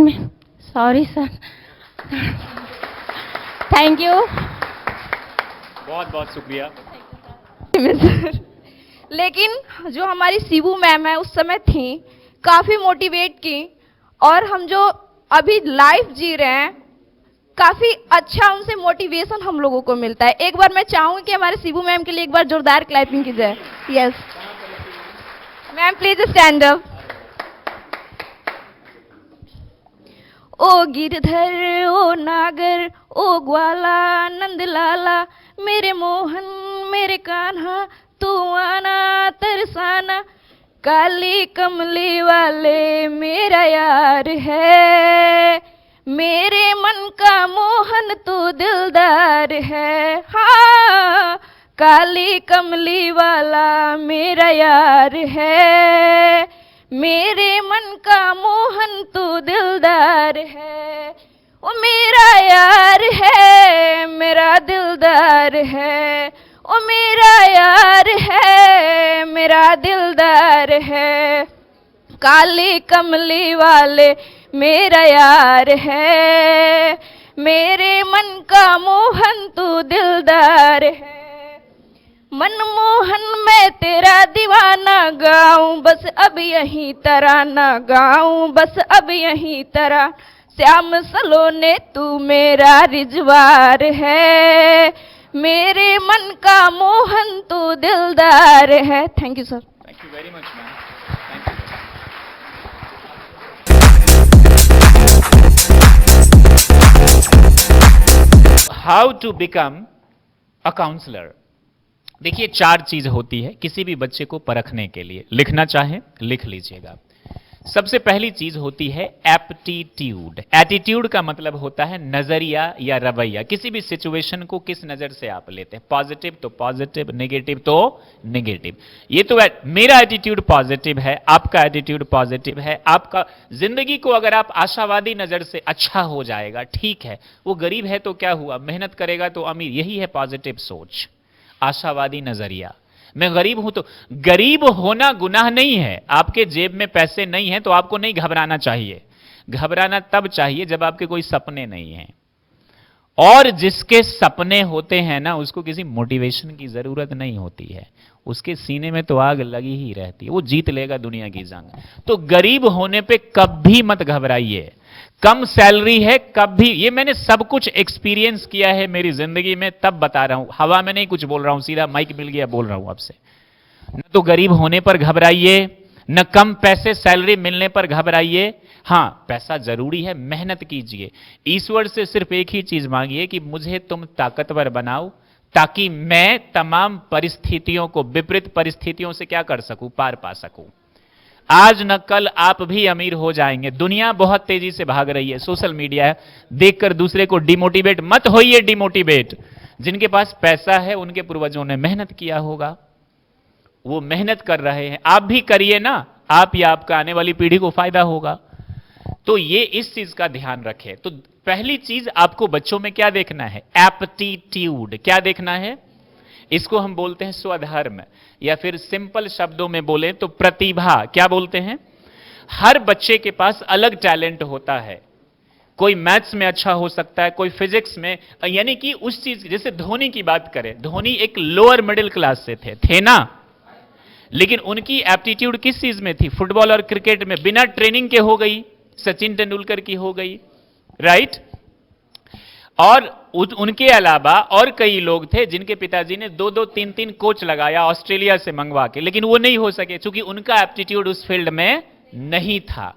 में। Sorry sir, thank you. बहुत बहुत शुक्रिया। लेकिन जो हमारी शिबू मैम है उस समय थी, काफ़ी मोटिवेट की, और हम जो अभी लाइफ जी रहे हैं काफ़ी अच्छा उनसे मोटिवेशन हम लोगों को मिलता है। एक बार मैं चाहूँगी कि हमारे शिबू मैम के लिए एक बार जोरदार क्लैपिंग की जाए। Yes ma'am, please stand up. ओ गिरधर ओ नागर ओ ग्वाला नंदलाला, मेरे मोहन मेरे कान्हा तू आना तरसाना। काली कमली वाले मेरा यार है, मेरे मन का मोहन तू दिलदार है। हाँ, काली कमली वाला मेरा यार है, मेरे मन का मोहन तू दिलदार है। वो मेरा यार है, मेरा दिलदार है। ओ मेरा यार है, मेरा दिलदार है। काली कमली वाले मेरा यार है, मेरे मन का मोहन तू दिलदार है। मनमोहन मैं तेरा दीवाना गाऊं, बस अब यही तराना गाऊं, बस अब यही तरह। श्याम सलोने तू मेरा रिजवार है, मेरे मन का मोहन तू दिलदार है। Thank you sir. Thank you very much ma'am. How to become a counsellor. देखिए 4 चीज होती है किसी भी बच्चे को परखने के लिए। लिखना चाहे लिख लीजिएगा। सबसे पहली चीज होती है एप्टीट्यूड। एटीट्यूड का मतलब होता है नजरिया या रवैया, किसी भी सिचुएशन को किस नजर से आप लेते हैं। पॉजिटिव तो पॉजिटिव, नेगेटिव तो नेगेटिव। ये तो मेरा एटीट्यूड पॉजिटिव है, आपका एटीट्यूड पॉजिटिव है। आपका जिंदगी को अगर आप आशावादी नजर से, अच्छा हो जाएगा, ठीक है, वो गरीब है तो क्या हुआ, मेहनत करेगा तो अमीर। यही है पॉजिटिव सोच, आशावादी नजरिया। मैं गरीब हूं तो, गरीब होना गुनाह नहीं है। आपके जेब में पैसे नहीं हैं तो आपको नहीं घबराना चाहिए। घबराना तब चाहिए जब आपके कोई सपने नहीं हैं। और जिसके सपने होते हैं ना, उसको किसी मोटिवेशन की जरूरत नहीं होती है। उसके सीने में तो आग लगी ही रहती है, वो जीत लेगा दुनिया की जंग। तो गरीब होने पे कभी मत घबराइए, कम सैलरी है कभी, ये मैंने सब कुछ एक्सपीरियंस किया है मेरी जिंदगी में, तब बता रहा हूं, हवा में नहीं कुछ बोल रहा हूं, सीधा माइक मिल गया बोल रहा हूं आपसे। न तो गरीब होने पर घबराइए, न कम पैसे सैलरी मिलने पर घबराइए। हां, पैसा जरूरी है, मेहनत कीजिए। ईश्वर से सिर्फ एक ही चीज मांगिए कि मुझे तुम ताकतवर बनाओ, ताकि मैं तमाम परिस्थितियों को, विपरीत परिस्थितियों से क्या कर सकूं, पार पा सकूं। आज न कल आप भी अमीर हो जाएंगे। दुनिया बहुत तेजी से भाग रही है, सोशल मीडिया देखकर दूसरे को डिमोटिवेट मत होइए, डिमोटिवेट। जिनके पास पैसा है उनके पूर्वजों ने मेहनत किया होगा, वो मेहनत कर रहे हैं, आप भी करिए ना, आप या आपका आने वाली पीढ़ी को फायदा होगा। तो ये इस चीज का ध्यान रखें। तो पहली चीज आपको बच्चों में क्या देखना है, एप्टीट्यूड। क्या देखना है, इसको हम बोलते हैं स्वधर्म, या फिर सिंपल शब्दों में बोले तो प्रतिभा। क्या बोलते हैं, हर बच्चे के पास अलग टैलेंट होता है। कोई मैथ्स में अच्छा हो सकता है, कोई फिजिक्स में, यानी कि उस चीज, जैसे धोनी की बात करें, धोनी एक लोअर मिडिल क्लास से थे ना, लेकिन उनकी एप्टीट्यूड किस चीज में थी, फुटबॉल और क्रिकेट में। बिना ट्रेनिंग के हो गई, सचिन तेंदुलकर की हो गई, राइट। और उनके अलावा और कई लोग थे जिनके पिताजी ने 2-2, 3-3 कोच लगाया ऑस्ट्रेलिया से मंगवा के, लेकिन वो नहीं हो सके क्योंकि उनका एप्टीट्यूड उस फील्ड में नहीं था।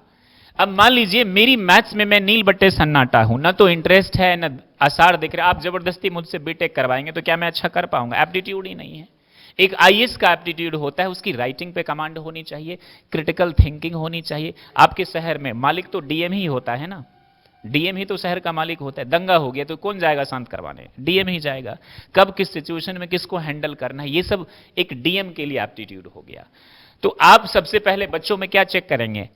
अब मान लीजिए मेरी मैथ्स में मैं नील बट्टे सन्नाटा हूं, ना तो इंटरेस्ट है ना आसार दिख रहा, आप जबरदस्ती मुझसे बीटेक करवाएंगे तो क्या मैं अच्छा कर पाऊंगा, एप्टीट्यूड ही नहीं है। एक आईएएस का एप्टीट्यूड होता है, उसकी राइटिंग पे कमांड होनी चाहिए, क्रिटिकल थिंकिंग होनी चाहिए। आपके शहर में मालिक तो डीएम ही होता है ना, डीएम ही तो शहर का मालिक होता है। दंगा हो गया तो कौन जाएगा शांत करवाने, डीएम ही जाएगा। कब किस सिचुएशन में किसको हैंडल करना है, ये सब एक डीएम के लिए एप्टीट्यूड हो गया। तो आप सबसे पहले बच्चों में क्या चेक करेंगे,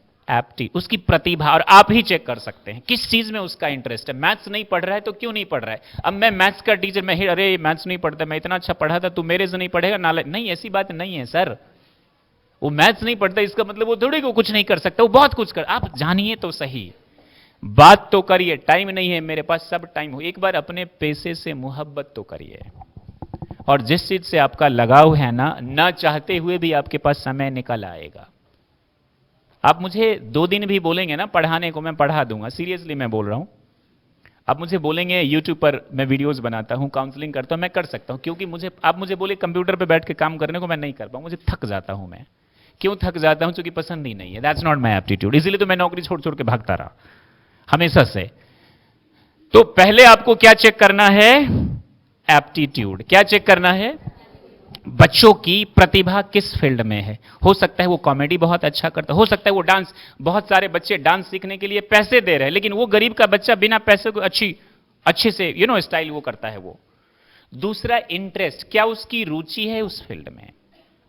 उसकी प्रतिभा। और आप ही चेक कर सकते हैं किस चीज में उसका इंटरेस्ट है। मैथ्स नहीं पढ़ रहा है तो क्यों नहीं पढ़ रहा है। अब मैं मैथ्स का टीचर, मैं अरे मैथ्स नहीं पढ़ता, मैं इतना अच्छा पढ़ा था, तू मेरे से नहीं पढ़ेगा नाले, नहीं, ऐसी बात नहीं है सर। वो मैथ्स नहीं पढ़ता इसका मतलब वो थोड़ी को कुछ नहीं कर सकता, वो बहुत कुछ कर। आप जानिए तो सही, बात तो करिए। टाइम नहीं है मेरे पास, सब टाइम हो, एक बार अपने पैसे से मोहब्बत तो करिए। और जिस चीज से आपका लगाव है ना चाहते हुए भी आपके पास समय निकल आएगा। आप मुझे 2 दिन भी बोलेंगे ना पढ़ाने को, मैं पढ़ा दूंगा, सीरियसली मैं बोल रहा हूं। आप मुझे बोलेंगे यूट्यूब पर मैं वीडियोस बनाता हूं, काउंसलिंग करता हूं, मैं कर सकता हूं, क्योंकि आप मुझे बोले कंप्यूटर पे बैठ के काम करने को, मैं नहीं कर पाऊंगा, मुझे थक जाता हूं। मैं क्यों थक जाता हूं, क्योंकि पसंद ही नहीं है, दैट्स नॉट माई एप्टीट्यूड। इसीलिए तो मैं नौकरी छोड़ छोड़ के भागता रहा हमेशा से। तो पहले आपको क्या चेक करना है, एप्टीट्यूड। क्या चेक करना है, बच्चों की प्रतिभा किस फील्ड में है। हो सकता है वो कॉमेडी बहुत अच्छा करता, हो सकता है वो डांस, बहुत सारे बच्चे डांस सीखने के लिए पैसे दे रहे हैं, लेकिन वो गरीब का बच्चा बिना पैसे को अच्छे से स्टाइल वो करता है। वो दूसरा इंटरेस्ट, क्या उसकी रुचि है उस फील्ड में।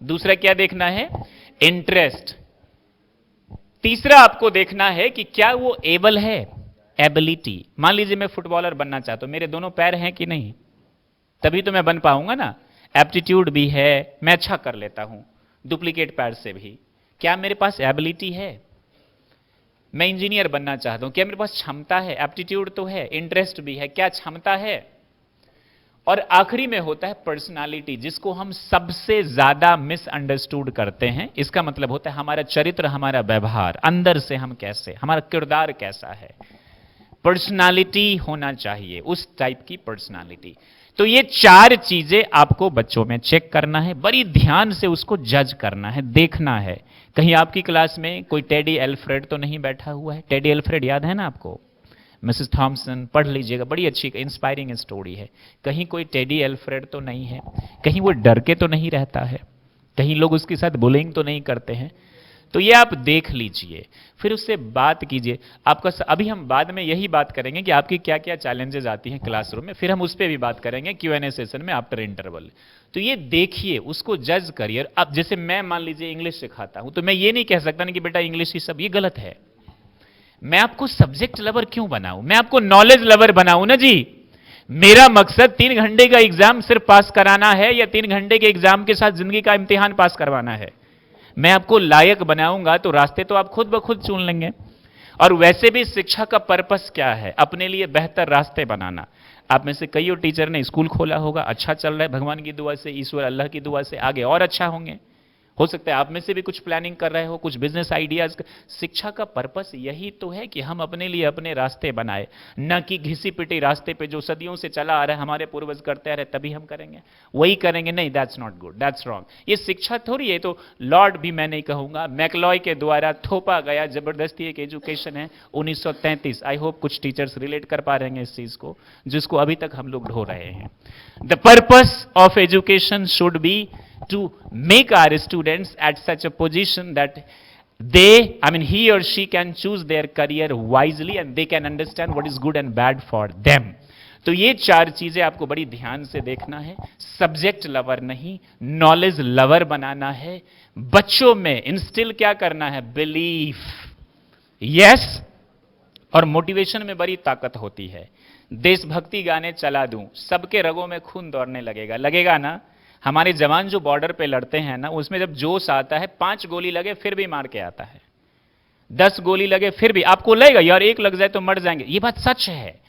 दूसरा क्या देखना है, इंटरेस्ट। तीसरा आपको देखना है कि क्या वो एबल है, एबिलिटी। मान लीजिए मैं फुटबॉलर बनना चाहता हूं, मेरे दोनों पैर हैं कि नहीं, तभी तो मैं बन पाऊंगा ना। एप्टीट्यूड भी है, मैं अच्छा कर लेता हूं डुप्लीकेट पैर से भी, क्या मेरे पास एबिलिटी है। मैं इंजीनियर बनना चाहता हूं, क्या मेरे पास क्षमता है, एप्टीट्यूड तो है, इंटरेस्ट भी है, क्या क्षमता है। और आखिरी में होता है पर्सनालिटी, जिसको हम सबसे ज्यादा मिसअंडरस्टूड करते हैं। इसका मतलब होता है हमारा चरित्र, हमारा व्यवहार, अंदर से हम कैसे, हमारा किरदार कैसा है। पर्सनालिटी होना चाहिए, उस टाइप की पर्सनालिटी। तो ये 4 चीजें आपको बच्चों में चेक करना है, बड़ी ध्यान से उसको जज करना है, देखना है। कहीं आपकी क्लास में कोई टेडी एल्फ्रेड तो नहीं बैठा हुआ है। टेडी एल्फ्रेड याद है ना आपको, मिसेस थॉमसन, पढ़ लीजिएगा, बड़ी अच्छी इंस्पायरिंग स्टोरी है। कहीं कोई टेडी एल्फ्रेड तो नहीं है, कहीं वो डर के तो नहीं रहता है, कहीं लोग उसके साथ बुलिंग तो नहीं करते हैं। तो ये आप देख लीजिए, फिर उससे बात कीजिए। आपका अभी हम बाद में यही बात करेंगे कि आपकी क्या क्या चैलेंजेस आती हैं क्लासरूम में, फिर हम उस पर भी बात करेंगे Q&A सेशन में आफ्टर इंटरवल। तो ये देखिए, उसको जज करिए। अब जैसे मैं मान लीजिए इंग्लिश सिखाता हूं, तो मैं ये नहीं कह सकता ना कि बेटा इंग्लिश ही सब, ये गलत है। मैं आपको सब्जेक्ट लवर क्यों बनाऊं, मैं आपको नॉलेज लवर बनाऊं ना जी। मेरा मकसद 3 घंटे का एग्जाम सिर्फ पास कराना है, या 3 घंटे के एग्जाम के साथ जिंदगी का इम्तिहान पास करवाना है। मैं आपको लायक बनाऊंगा तो रास्ते तो आप खुद ब खुद चुन लेंगे। और वैसे भी शिक्षा का पर्पस क्या है, अपने लिए बेहतर रास्ते बनाना। आप में से कई टीचर ने स्कूल खोला होगा, अच्छा चल रहा है, भगवान की दुआ से, ईश्वर अल्लाह की दुआ से आगे और अच्छा होंगे। हो सकता है आप में से भी कुछ प्लानिंग कर रहे हो, कुछ बिजनेस आइडियाज। शिक्षा का पर्पस यही तो है कि हम अपने लिए अपने रास्ते बनाए, न कि घिसी पिटी रास्ते पे जो सदियों से चला आ रहा है, हमारे पूर्वज करते आ रहे तभी हम करेंगे, वही करेंगे। नहीं, that's not good, that's wrong. ये शिक्षा थोड़ी है, तो लॉर्ड भी मैं नहीं कहूंगा, मैकलॉय के द्वारा थोपा गया जबरदस्ती एक एजुकेशन है 1933। आई होप कुछ टीचर्स रिलेट कर पा रहे हैं इस चीज को, जिसको अभी तक हम लोग ढो रहे हैं। The purpose of education should be to make our students at such a position that he or she can choose their career wisely and they can understand what is good and bad for them. तो ये चार चीजें आपको बड़ी ध्यान से देखना है। सब्जेक्ट लवर नहीं, नॉलेज लवर बनाना है। बच्चों में इंस्टिल क्या करना है? Belief, yes. और मोटिवेशन में बड़ी ताकत होती है। देशभक्ति गाने चला दूं, सबके रगों में खून दौड़ने लगेगा, लगेगा ना? हमारे जवान जो बॉर्डर पे लड़ते हैं ना, उसमें जब जोश आता है, 5 गोली लगे फिर भी मार के आता है, 10 गोली लगे फिर भी आपको लगेगा यार 1 लग जाए तो मर जाएंगे, ये बात सच है।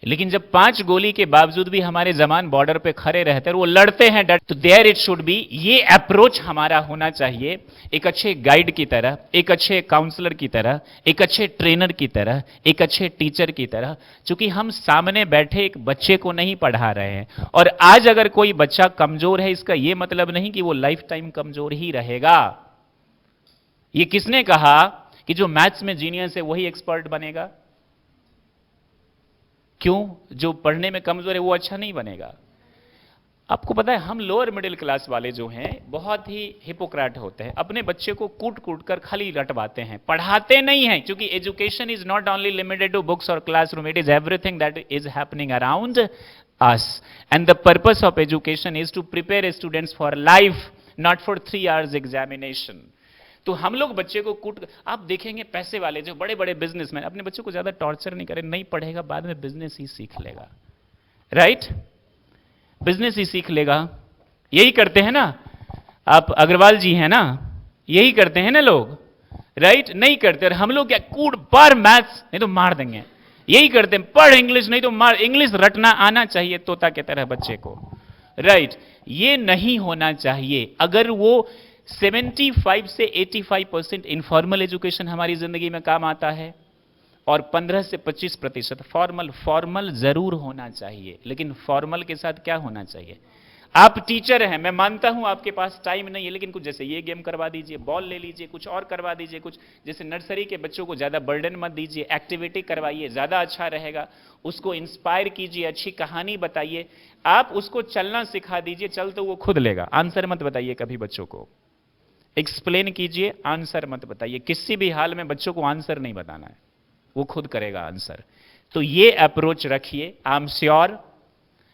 लेकिन जब 5 गोली के बावजूद भी हमारे जवान बॉर्डर पे खड़े रहते हैं, वो लड़ते हैं डट, तो देयर इट शुड बी। ये अप्रोच हमारा होना चाहिए, एक अच्छे गाइड की तरह, एक अच्छे काउंसलर की तरह, एक अच्छे ट्रेनर की तरह, एक अच्छे टीचर की तरह। चूंकि हम सामने बैठे एक बच्चे को नहीं पढ़ा रहे हैं, और आज अगर कोई बच्चा कमजोर है, इसका यह मतलब नहीं कि वो लाइफ टाइम कमजोर ही रहेगा। ये किसने कहा कि जो मैथ्स में जीनियस है वही एक्सपर्ट बनेगा? क्यों? जो पढ़ने में कमजोर है वो अच्छा नहीं बनेगा? आपको पता है, हम लोअर मिडिल क्लास वाले जो हैं बहुत ही हिपोक्रेट होते हैं, अपने बच्चे को कूट कूट कर खाली रटवाते हैं, पढ़ाते नहीं हैं। क्योंकि education is not only limited to books और classroom, it is everything that is happening around us. And the purpose of education is to prepare students for life, not for 3 hours examination. तो हम लोग बच्चे को कूट, आप देखेंगे पैसे वाले जो बड़े बड़े बिजनेसमैन अपने बच्चों को ज्यादा टॉर्चर नहीं करें, नहीं पढ़ेगा बाद में बिजनेस ही सीख लेगा, राइट? बिजनेस ही सीख लेगा। यही करते हैं ना आप, अग्रवाल जी हैं ना, यही करते हैं ना लोग, राइट? नहीं करते। और हम लोग क्या, कूट पर मैथ्स नहीं तो मार देंगे, यही करते हैं। पढ़ इंग्लिश नहीं तो मार। इंग्लिश रटना आना चाहिए तोता की तरह बच्चे को, राइट? ये नहीं होना चाहिए। अगर वो 75 से 85% इनफॉर्मल एजुकेशन हमारी जिंदगी में काम आता है, और 15 से 25% फॉर्मल। फॉर्मल जरूर होना चाहिए, लेकिन फॉर्मल के साथ क्या होना चाहिए? आप टीचर हैं, मैं मानता हूं आपके पास टाइम नहीं है, लेकिन कुछ जैसे ये गेम करवा दीजिए, बॉल ले लीजिए, कुछ और करवा दीजिए, कुछ जैसे नर्सरी के बच्चों को ज्यादा बर्डन मत दीजिए, एक्टिविटी करवाइए, ज्यादा अच्छा रहेगा। उसको इंस्पायर कीजिए, अच्छी कहानी बताइए, आप उसको चलना सिखा दीजिए, चल तो वो खुद लेगा। आंसर मत बताइए कभी बच्चों को, एक्सप्लेन कीजिए, आंसर मत बताइए। किसी भी हाल में बच्चों को आंसर नहीं बताना है, वो खुद करेगा आंसर। तो ये अप्रोच रखिए। आई एम श्योर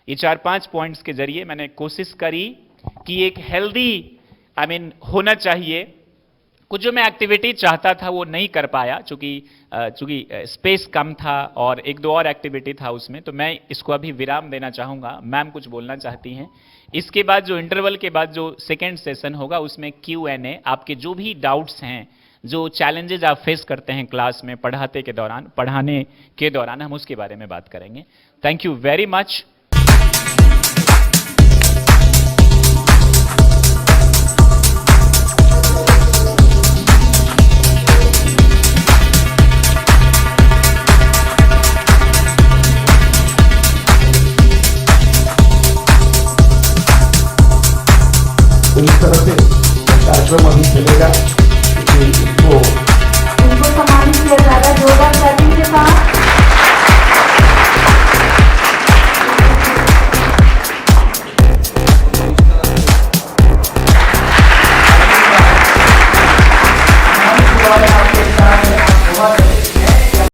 ये 4-5 पॉइंट्स के जरिए मैंने कोशिश करी कि एक हेल्दी होना चाहिए। कुछ जो मैं एक्टिविटी चाहता था वो नहीं कर पाया, चूंकि स्पेस कम था और 1-2 और एक्टिविटी था उसमें, तो मैं इसको अभी विराम देना चाहूंगा। मैम कुछ बोलना चाहती हैं। इसके बाद जो इंटरवल के बाद जो सेकेंड सेशन होगा उसमें Q&A, आपके जो भी डाउट्स हैं, जो चैलेंजेस आप फेस करते हैं क्लास में पढ़ाने के दौरान, हम उसके बारे में बात करेंगे। Thank you very much.